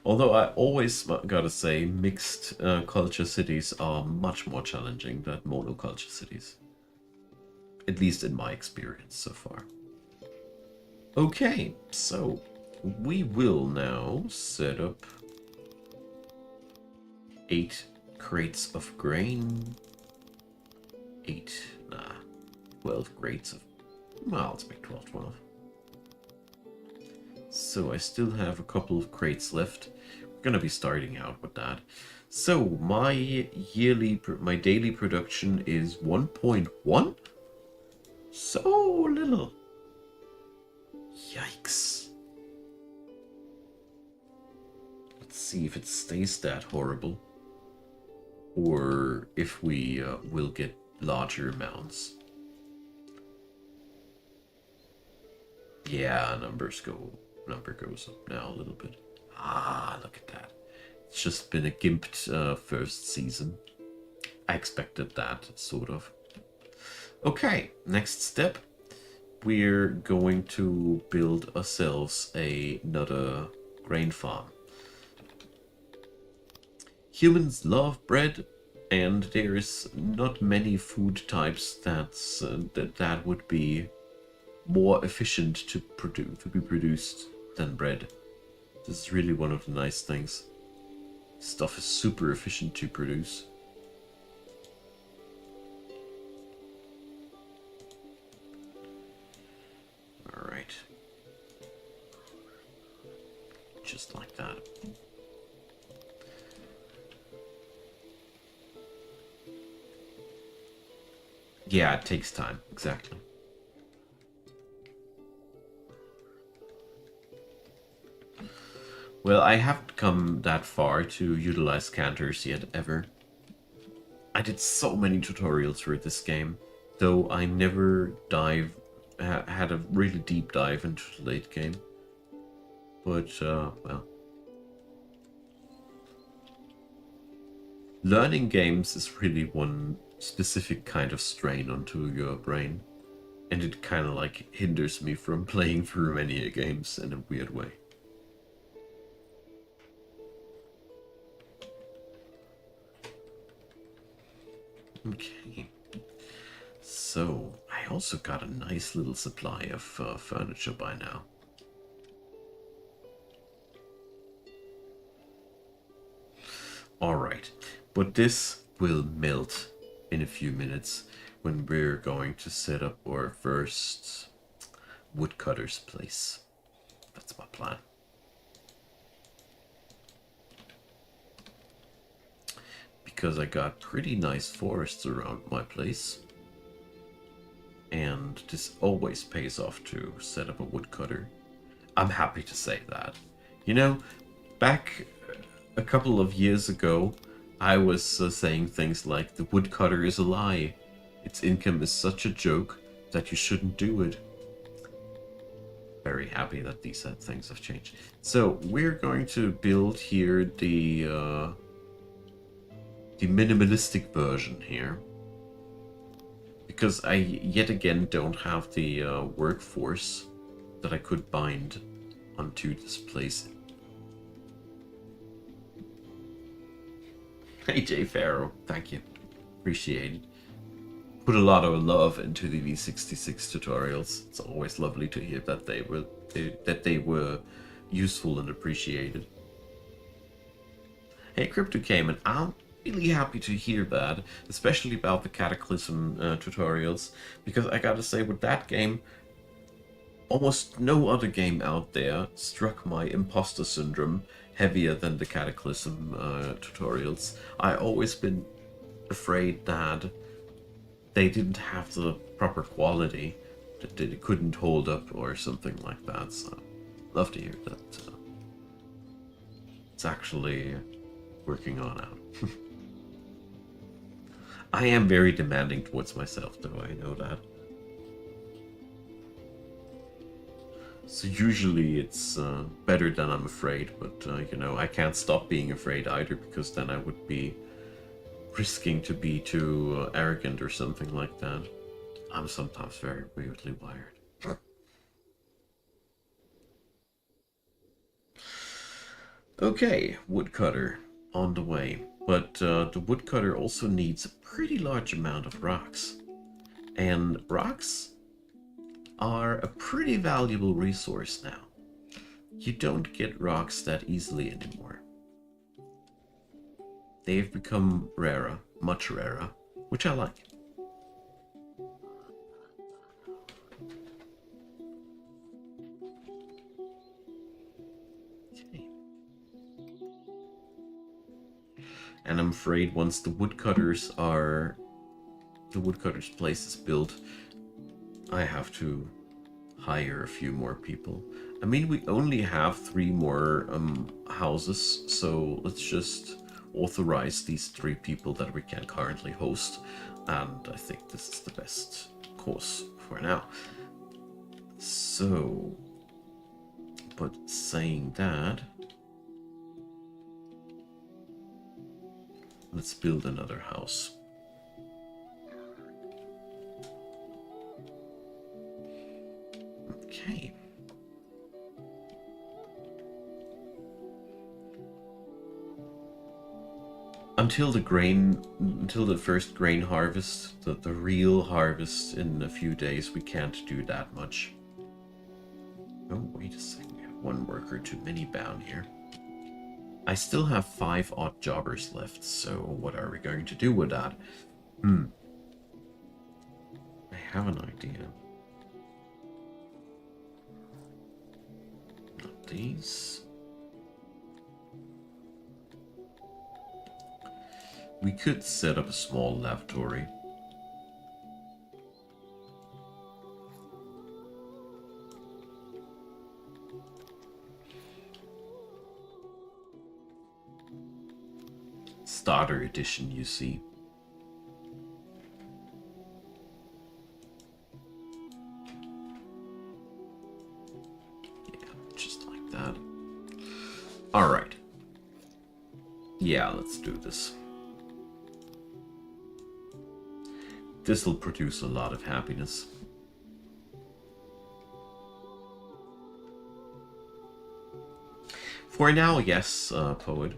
Speaker 1: Although I always gotta say, mixed culture cities are much more challenging than monoculture cities. At least in my experience so far. Okay, so we will now set up 8 crates of grain. 12 crates of... Well, let's make 12. So I still have a couple of crates left. We're gonna be starting out with that. So my daily production is 1.1? So little. Yikes. Let's see if it stays that horrible. Or if we will get larger amounts. Yeah, number goes up now a little bit. Ah, look at that. It's just been a gimped first season. I expected that, sort of. Okay, next step. We're going to build ourselves another grain farm. Humans love bread, and there's not many food types that would be more efficient to be produced than bread. This is really one of the nice things. Stuff is super efficient to produce. Alright. Just like that. Yeah, it takes time, exactly. Well, I haven't come that far to utilize canters yet, ever. I did so many tutorials for this game, though I never had a really deep dive into the late game. But, well. Learning games is really one specific kind of strain onto your brain. And it kind of like hinders me from playing through many games in a weird way. Okay, so I also got a nice little supply of furniture by now. Alright, but this will melt in a few minutes when we're going to set up our first woodcutter's place. That's my plan. Because I got pretty nice forests around my place. And this always pays off to set up a woodcutter. I'm happy to say that. You know, back a couple of years ago, I was saying things like, the woodcutter is a lie. Its income is such a joke that you shouldn't do it. very happy that these things have changed. So we're going to build here the minimalistic version here, because I yet again don't have the workforce that I could bind onto this place. Hey Jay Farrow, thank you, appreciate it. Put a lot of love into the v66 tutorials. It's always lovely to hear that they were useful and appreciated. Hey Crypto Cayman, I'm really happy to hear that, especially about the Cataclysm tutorials, because I gotta say, with that game, almost no other game out there struck my imposter syndrome heavier than the Cataclysm tutorials. I always been afraid that they didn't have the proper quality, that they couldn't hold up or something like that, so love to hear that it's actually working on out. I am very demanding towards myself, though, I know that. So usually it's better than I'm afraid, but you know, I can't stop being afraid either, because then I would be risking to be too arrogant or something like that. I'm sometimes very weirdly wired. Okay, woodcutter on the way. But the woodcutter also needs a pretty large amount of rocks. And rocks are a pretty valuable resource now. You don't get rocks that easily anymore. They've become rarer, much rarer, which I like. Okay. And I'm afraid once the woodcutter's place is built, I have to hire a few more people. I mean, we only have 3 more houses, so let's just authorize these 3 people that we can currently host, and I think this is the best course for now. So, but saying that, let's build another house. Okay. Until the first grain harvest, the real harvest in a few days, we can't do that much. Oh, wait a second, we have 1 worker too many bound here. I still have 5 odd jobbers left, so what are we going to do with that? I have an idea. Not these. We could set up a small lavatory. Starter edition, you see. Yeah, just like that. Alright. Yeah, let's do this. This will produce a lot of happiness. For now, yes, Poet.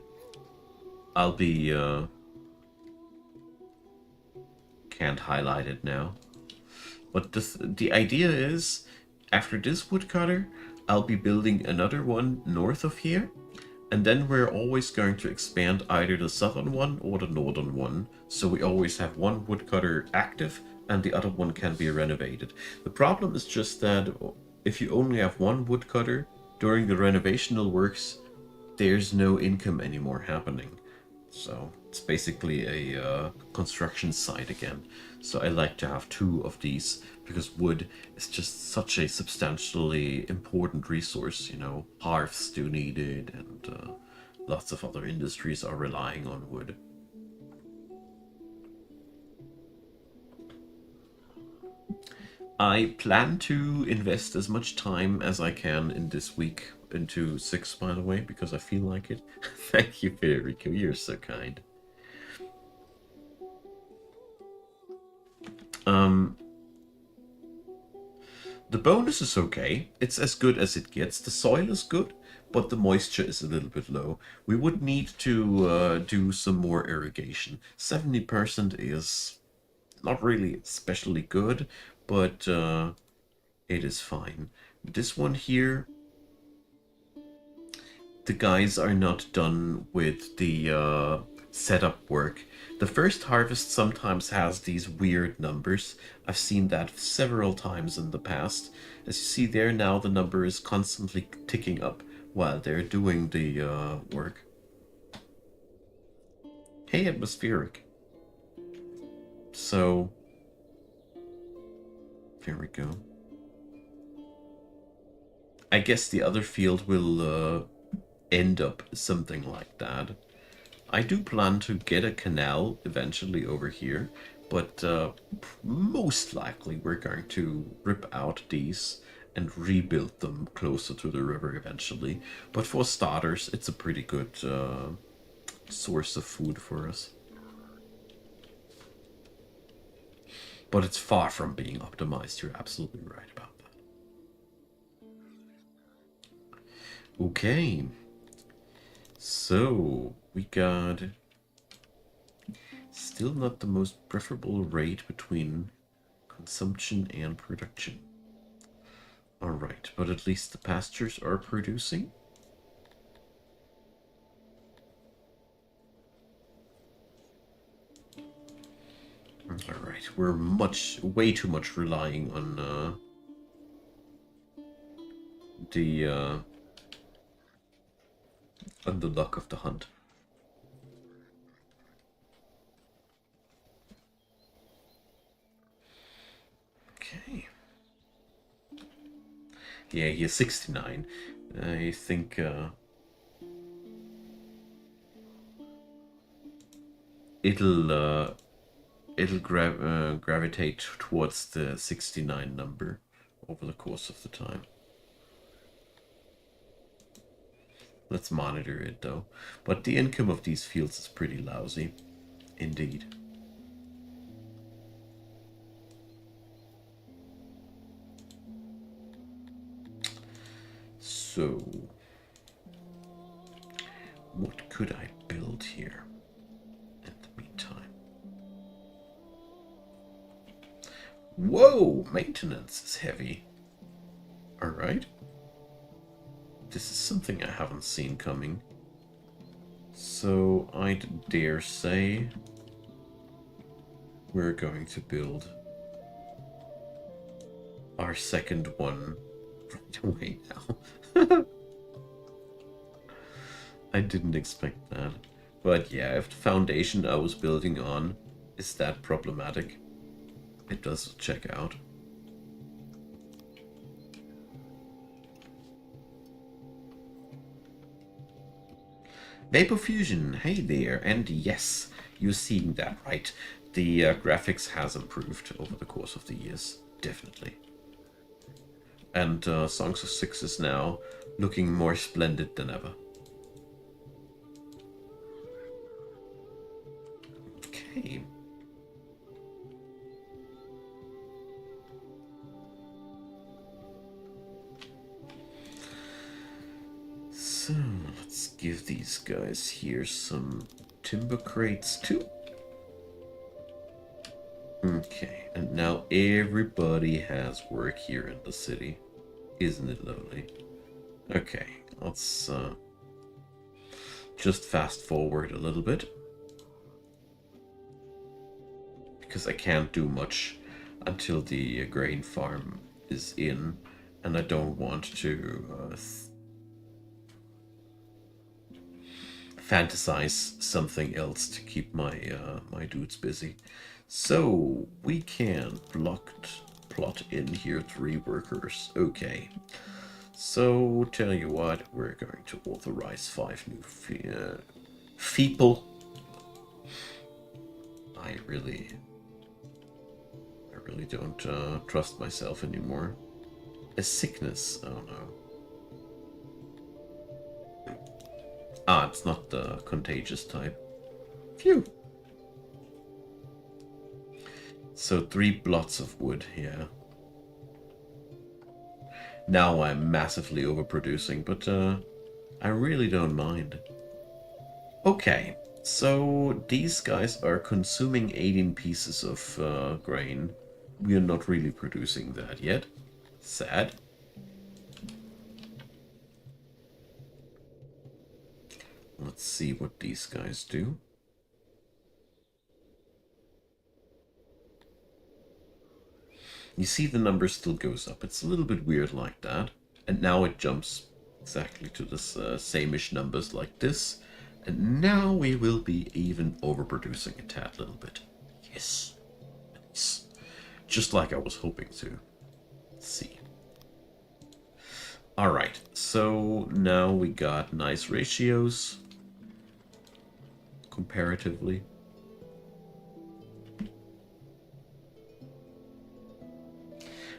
Speaker 1: I'll be, can't highlight it now. But the idea is, after this woodcutter, I'll be building another one north of here. And then we're always going to expand either the southern one or the northern one. So we always have 1 woodcutter active and the other one can be renovated. The problem is just that if you only have 1 woodcutter during the renovational works, there's no income anymore happening. So it's basically a construction site again. So I like to have 2 of these, because wood is just such a substantially important resource, you know. Hearths do need it, and lots of other industries are relying on wood. I plan to invest as much time as I can in this week into Syx, by the way, because I feel like it. Thank you, Federico. You're so kind. The bonus is okay. It's as good as it gets. The soil is good, but the moisture is a little bit low. We would need to do some more irrigation. 70% is not really especially good, but it is fine. This one here, the guys are not done with the setup work. The first harvest sometimes has these weird numbers. I've seen that several times in the past. As you see there now, the number is constantly ticking up while they're doing the work. Hey, atmospheric. So, there we go. I guess the other field will end up something like that. I do plan to get a canal eventually over here, but most likely we're going to rip out these and rebuild them closer to the river eventually. But for starters, it's a pretty good source of food for us. But it's far from being optimized. You're absolutely right about that. Okay. So, we got still not the most preferable rate between consumption and production. Alright, but at least the pastures are producing. Alright, we're way too much relying on the luck of the hunt. Okay. Yeah, he's 69. I think it'll gravitate towards the 69 number over the course of the time. Let's monitor it though. But the income of these fields is pretty lousy, indeed. So, what could I build here in the meantime? Whoa, maintenance is heavy. Alright. This is something I haven't seen coming. So I'd dare say we're going to build our second one right away now. I didn't expect that. But yeah, if the foundation I was building on is that problematic, it does check out. Vapor Fusion, hey there, and yes, you're seeing that right. The graphics has improved over the course of the years, definitely. And Songs of Syx is now looking more splendid than ever. Okay. So, let's give these guys here some timber crates too. Okay, and now everybody has work here in the city. Isn't it lovely? Okay, let's just fast forward a little bit. Because I can't do much until the grain farm is in, and I don't want to fantasize something else to keep my my dudes busy. So we can plot in here 3 workers. Okay. So tell you what, we're going to authorize 5 new people. I really really don't trust myself anymore. A sickness? Oh no. Ah, it's not the contagious type. Phew. So 3 blots of wood, yeah. Now I'm massively overproducing, but I really don't mind. Okay, so these guys are consuming 18 pieces of grain. We are not really producing that yet. Sad. Let's see what these guys do. You see the number still goes up. It's a little bit weird like that. And now it jumps exactly to this same-ish numbers like this. And now we will be even overproducing a tad little bit. Yes. Nice. Just like I was hoping to. Let's see. Alright, so now we got nice ratios. Comparatively.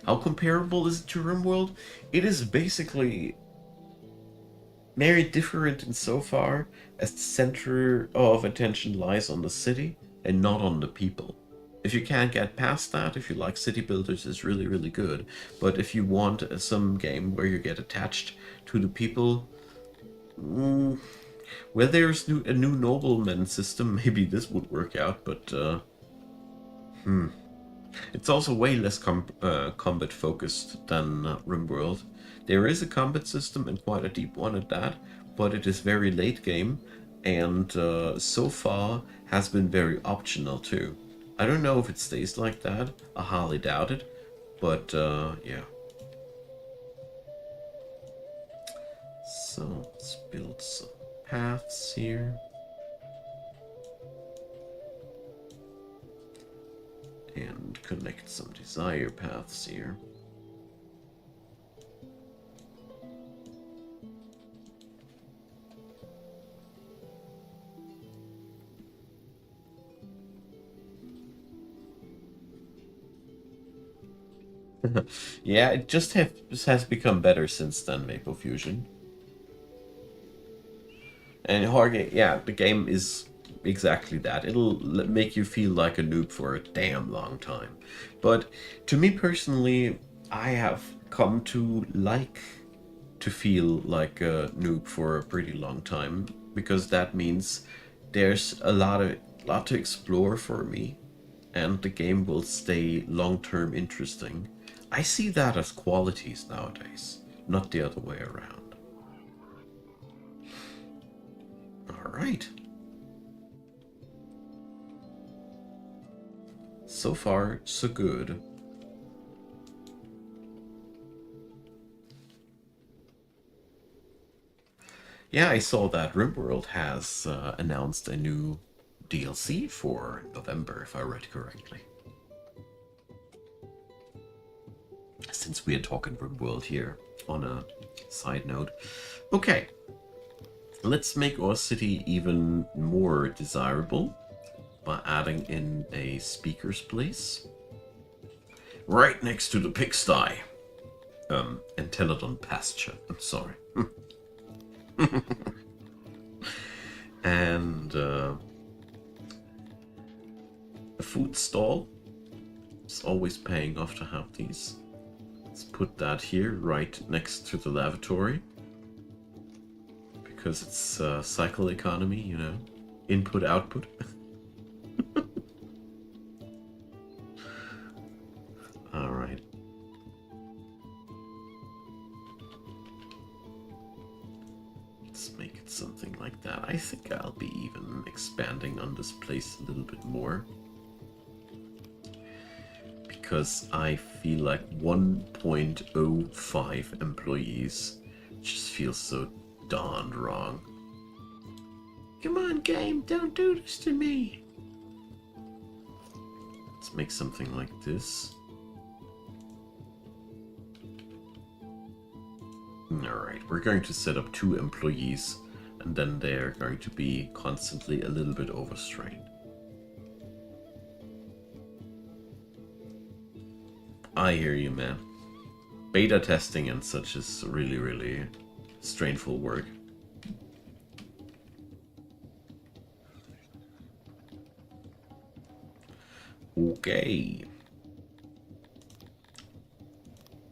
Speaker 1: How comparable is it to RimWorld? It is basically very different insofar as the center of attention lies on the city and not on the people. If you can't get past that, if you like city builders, it's really, really good. But if you want some game where you get attached to the people, well, there's a new nobleman system. Maybe this would work out, but it's also way less combat focused than RimWorld. There is a combat system and quite a deep one at that, but it is very late game and so far has been very optional too. I don't know if it stays like that, I highly doubt it, but yeah. So let's build some paths here. And connect some desire paths here. Yeah, it just has become better since then, Maple Fusion. And Jorge, yeah, the game is exactly that. It'll make you feel like a noob for a damn long time. But to me personally, I have come to like to feel like a noob for a pretty long time because that means there's a lot to explore for me and the game will stay long-term interesting. I see that as qualities nowadays, not the other way around. All right. So far, so good. Yeah, I saw that RimWorld has announced a new DLC for November, if I read correctly. Since we are talking RimWorld here, on a side note. Okay, let's make our city even more desirable by adding in a speaker's place. Right next to the pigsty. Entelodon pasture, I'm sorry. And a food stall. It's always paying off to have these. Let's put that here right next to the lavatory. Because it's cycle economy, you know. Input, output. Alright. Let's make it something like that. I think I'll be even expanding on this place a little bit more. Because I feel like 1.05 employees just feels so darned wrong. Come on, game, don't do this to me. Let's make something like this. Alright, we're going to set up 2 employees and then they're going to be constantly a little bit overstrained. I hear you, man. Beta testing and such is really, really strainful work. Okay.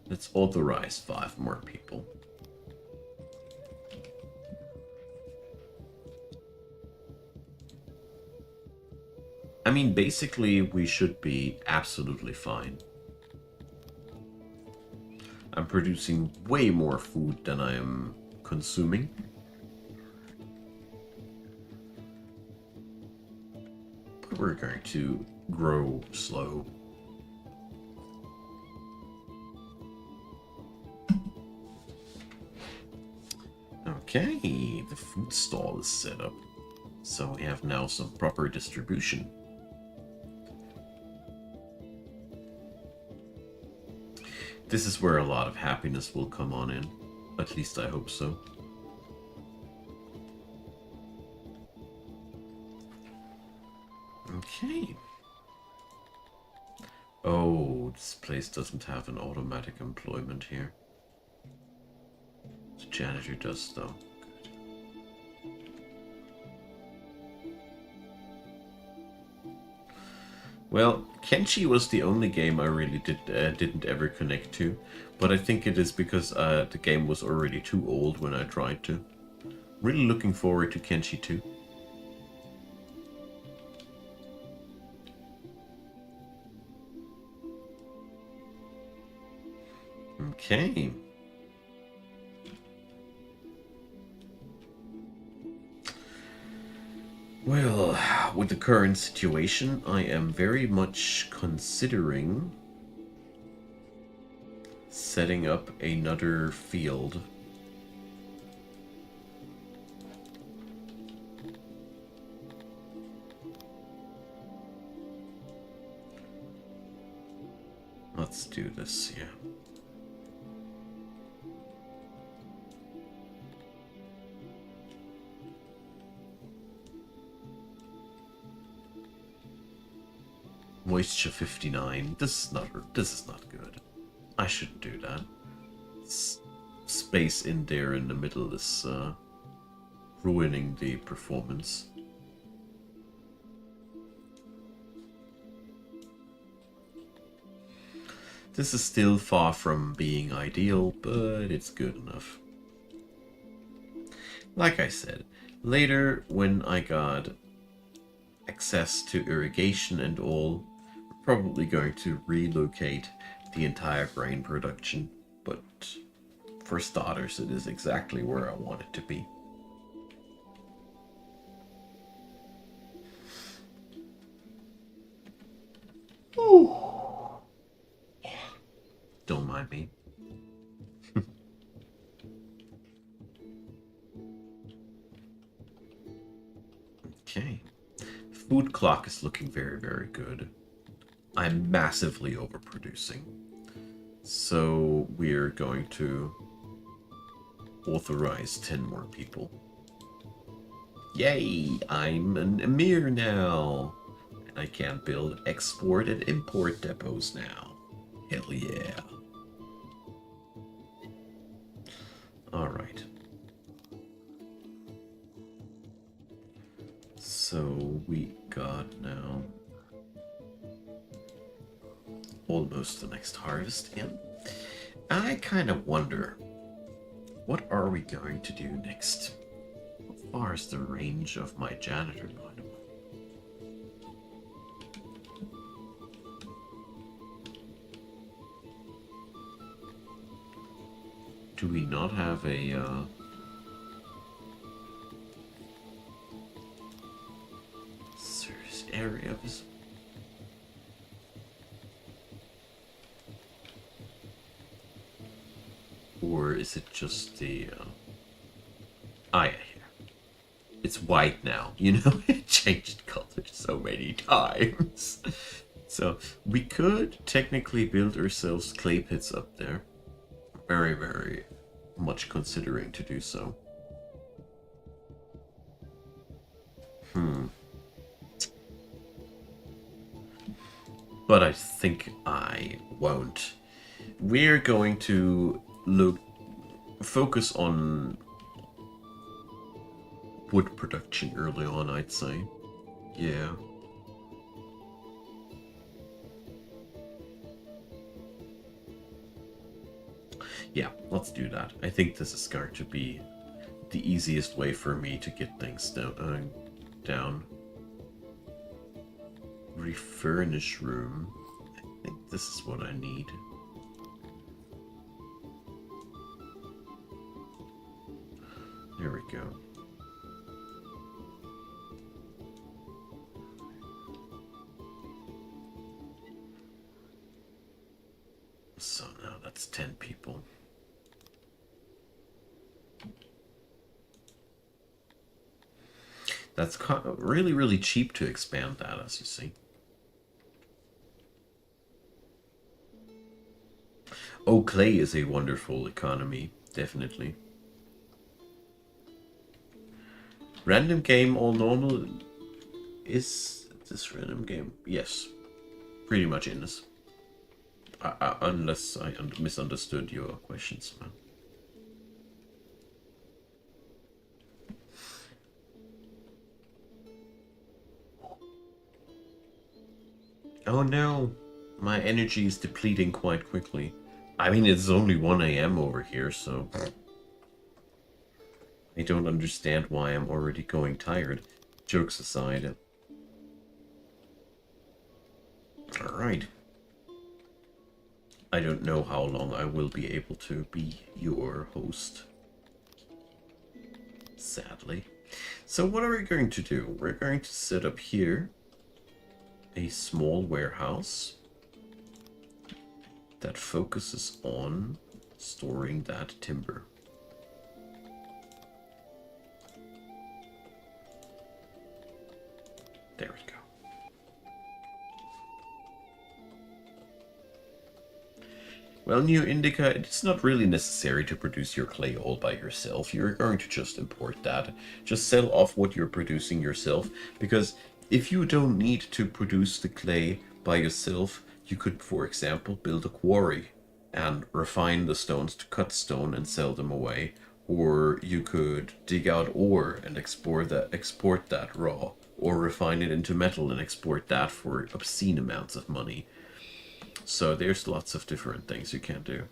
Speaker 1: Let's authorize 5 more people. I mean, basically, we should be absolutely fine. I'm producing way more food than I am consuming. But we're going to grow slow. Okay, the food stall is set up. So we have now some proper distribution. This is where a lot of happiness will come on in. At least I hope so. Okay. Oh, this place doesn't have an automatic employment here. The janitor does, though. Well, Kenshi was the only game I really didn't ever connect to, but I think it is because the game was already too old when I tried to. Really looking forward to Kenshi 2. Okay. Well, with the current situation, I am very much considering setting up another field. Let's do this, yeah. Moisture 59. This is not good. I shouldn't do that. Space in there in the middle is ruining the performance. This is still far from being ideal, but it's good enough. Like I said, later when I got access to irrigation and all, we're probably going to relocate the entire grain production, but for starters, it is exactly where I want it to be. Ooh. Don't mind me. Okay. Food clock is looking very, very good. I'm massively overproducing. So we're going to authorize 10 more people. Yay! I'm an emir now! And I can build export and import depots now. Hell yeah. Alright. So we got now almost the next harvest in. I kind of wonder, what are we going to do next? How far is the range of my janitor, by the way? Do we not have a service area? Or is it just the yeah, here. It's white now, you know? It changed color so many times. So we could technically build ourselves clay pits up there. Very, very much considering to do so. But I think I won't. we're going to focus on wood production early on, I'd say. Yeah. Yeah, let's do that. I think this is going to be the easiest way for me to get things down. Refurnish room. I think this is what I need. There we go. So now that's 10 people. That's really, really cheap to expand that, as you see. Oh, clay is a wonderful economy, definitely. Random game, all normal. Is this random game? Yes, pretty much in this. Unless I misunderstood your questions, man. Oh no, my energy is depleting quite quickly. I mean, it's only 1 a.m. over here, so I don't understand why I'm already going tired. Jokes aside. Alright. I don't know how long I will be able to be your host. Sadly. So what are we going to do? We're going to set up here a small warehouse that focuses on storing that timber. There we go. Well, New Indica, it's not really necessary to produce your clay all by yourself. You're going to just import that. Just sell off what you're producing yourself, because if you don't need to produce the clay by yourself, you could, for example, build a quarry and refine the stones to cut stone and sell them away. Or you could dig out ore and export that raw, or refine it into metal and export that for obscene amounts of money. So there's lots of different things you can do.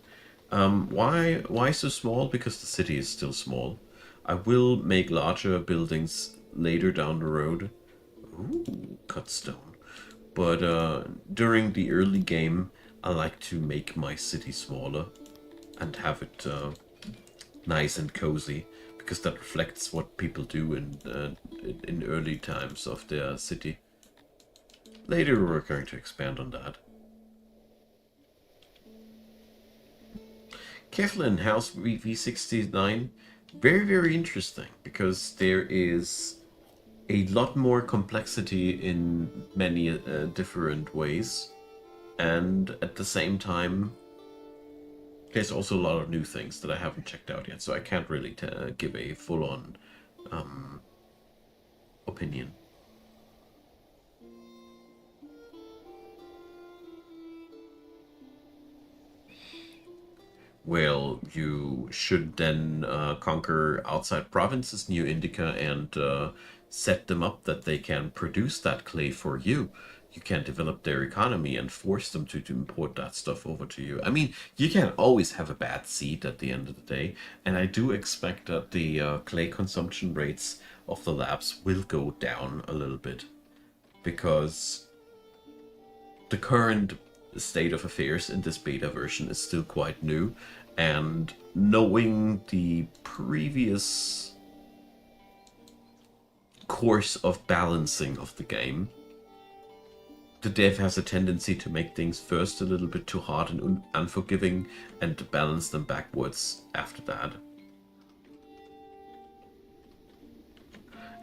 Speaker 1: Why so small? Because the city is still small. I will make larger buildings later down the road. Ooh, cut stone. But during the early game, I like to make my city smaller and have it nice and cozy, because that reflects what people do in early times of their city. Later we're going to expand on that. Keflin House v69, very, very interesting, because there is a lot more complexity in many different ways, and at the same time, there's also a lot of new things that I haven't checked out yet, so I can't really give a full-on opinion. Well, you should then conquer outside provinces, New Indica, and set them up that they can produce that clay for you. You can develop their economy and force them to import that stuff over to you. I mean, you can always have a bad seed at the end of the day, and I do expect that the clay consumption rates of the labs will go down a little bit, because the current state of affairs in this beta version is still quite new, and knowing the previous course of balancing of the game, the dev has a tendency to make things first a little bit too hard and unforgiving, and to balance them backwards after that.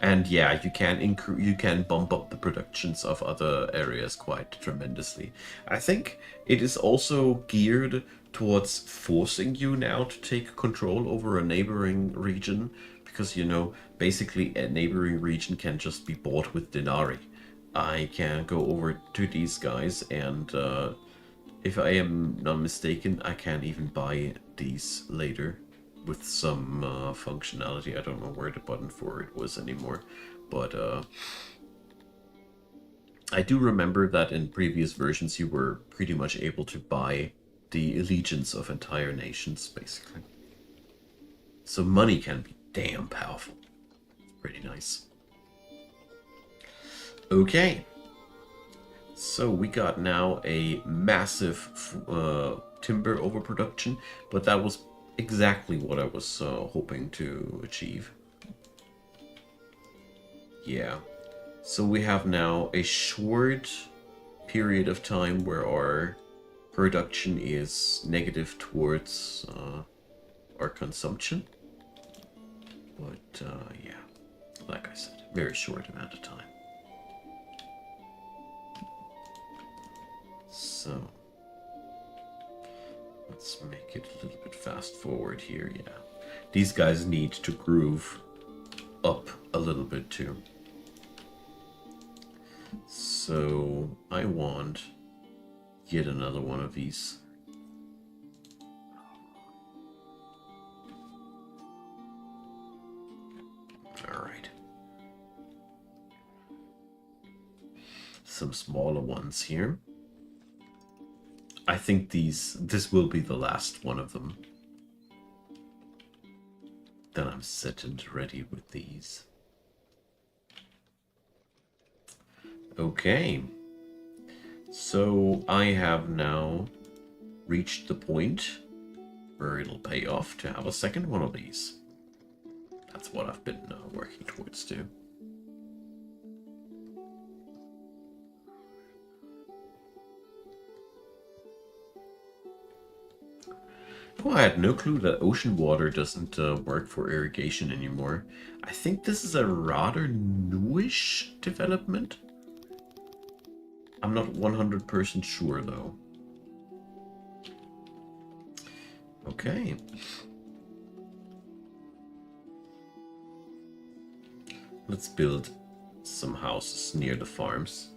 Speaker 1: And yeah, you can bump up the productions of other areas quite tremendously. I think it is also geared towards forcing you now to take control over a neighboring region, because, you know, basically a neighboring region can just be bought with denarii. I can go over to these guys, and if I am not mistaken, I can even buy these later with some functionality. I don't know where the button for it was anymore, but I do remember that in previous versions you were pretty much able to buy the allegiance of entire nations, basically. So money can be damn powerful. Pretty nice. Okay. So we got now a massive timber overproduction, but that was exactly what I was hoping to achieve. Yeah. So we have now a short period of time where our production is negative towards our consumption. But yeah, like I said, very short amount of time. So let's make it a little bit fast forward here. Yeah, these guys need to groove up a little bit too. So I want yet another one of these. All right. Some smaller ones here. I think this will be the last one of them. Then I'm set and ready with these. Okay. So I have now reached the point where it'll pay off to have a second one of these. That's what I've been working towards too. Oh, I had no clue that ocean water doesn't work for irrigation anymore. I think this is a rather newish development. I'm not 100% sure though. Okay. Let's build some houses near the farms.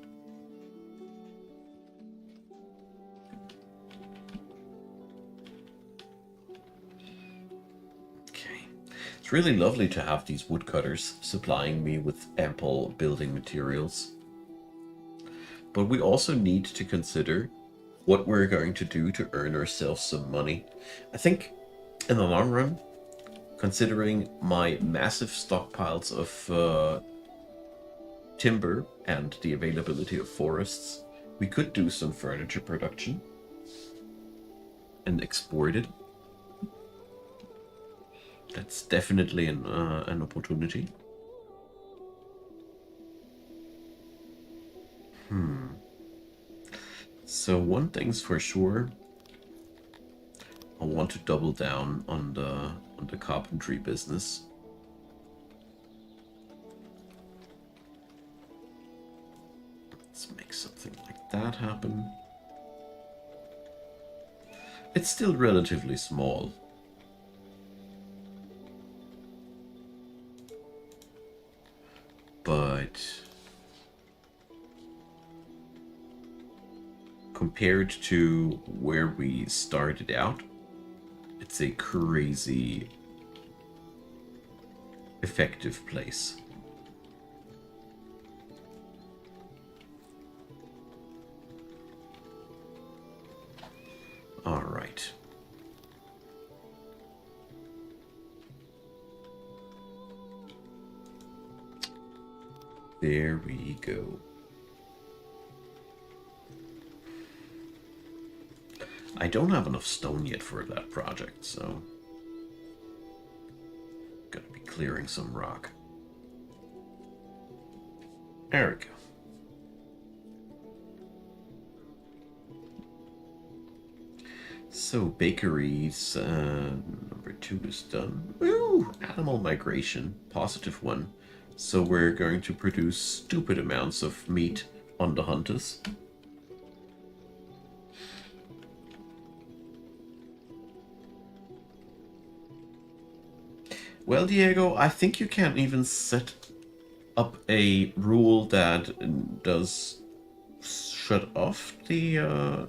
Speaker 1: Okay. It's really lovely to have these woodcutters supplying me with ample building materials. But we also need to consider what we're going to do to earn ourselves some money. I think in the long run, considering my massive stockpiles of timber and the availability of forests, we could do some furniture production and export it. That's definitely an opportunity. So one thing's for sure, I want to double down on the carpentry business. Let's make something like that happen. It's still relatively small. But compared to where we started out, it's a crazy effective place. All right. There we go. I don't have enough stone yet for that project, so gonna be clearing some rock. There we go. So bakeries, number 2 is done. Ooh, animal migration, positive one. So we're going to produce stupid amounts of meat on the hunters. Well, Diego, I think you can even set up a rule that does shut off the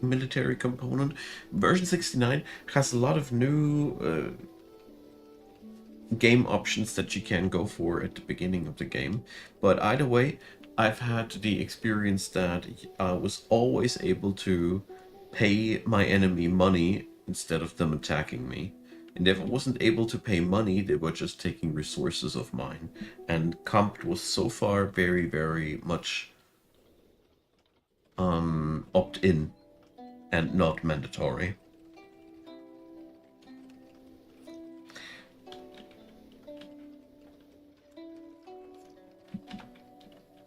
Speaker 1: military component. Version 69 has a lot of new game options that you can go for at the beginning of the game. But either way, I've had the experience that I was always able to pay my enemy money instead of them attacking me. And if I wasn't able to pay money, they were just taking resources of mine. And comp was so far very, very much opt-in and not mandatory.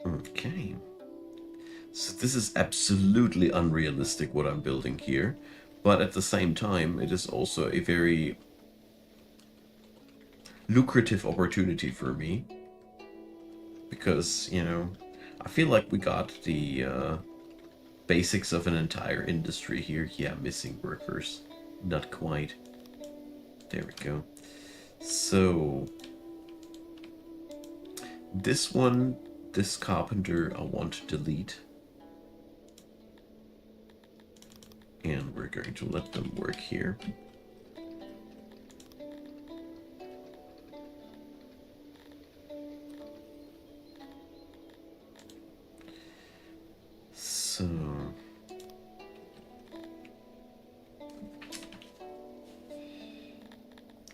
Speaker 1: Okay. So this is absolutely unrealistic what I'm building here, but at the same time, it is also a very lucrative opportunity for me because, you know, I feel like we got the basics of an entire industry here. Yeah, missing workers. Not quite. There we go. So this one, this carpenter, I want to delete. And we're going to let them work here. So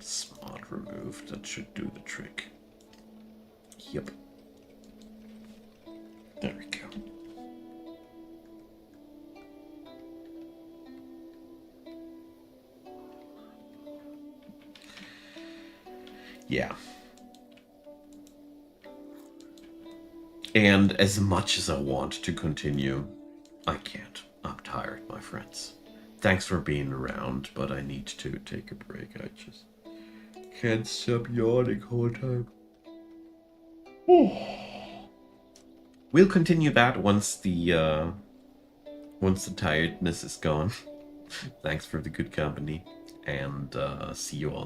Speaker 1: smart remove, that should do the trick. Yep. There we go. Yeah. And as much as I want to continue, I can't. I'm tired, my friends. Thanks for being around, but I need to take a break. I just can't stop yawning all the time. We'll continue that once the tiredness is gone. Thanks for the good company, and see you all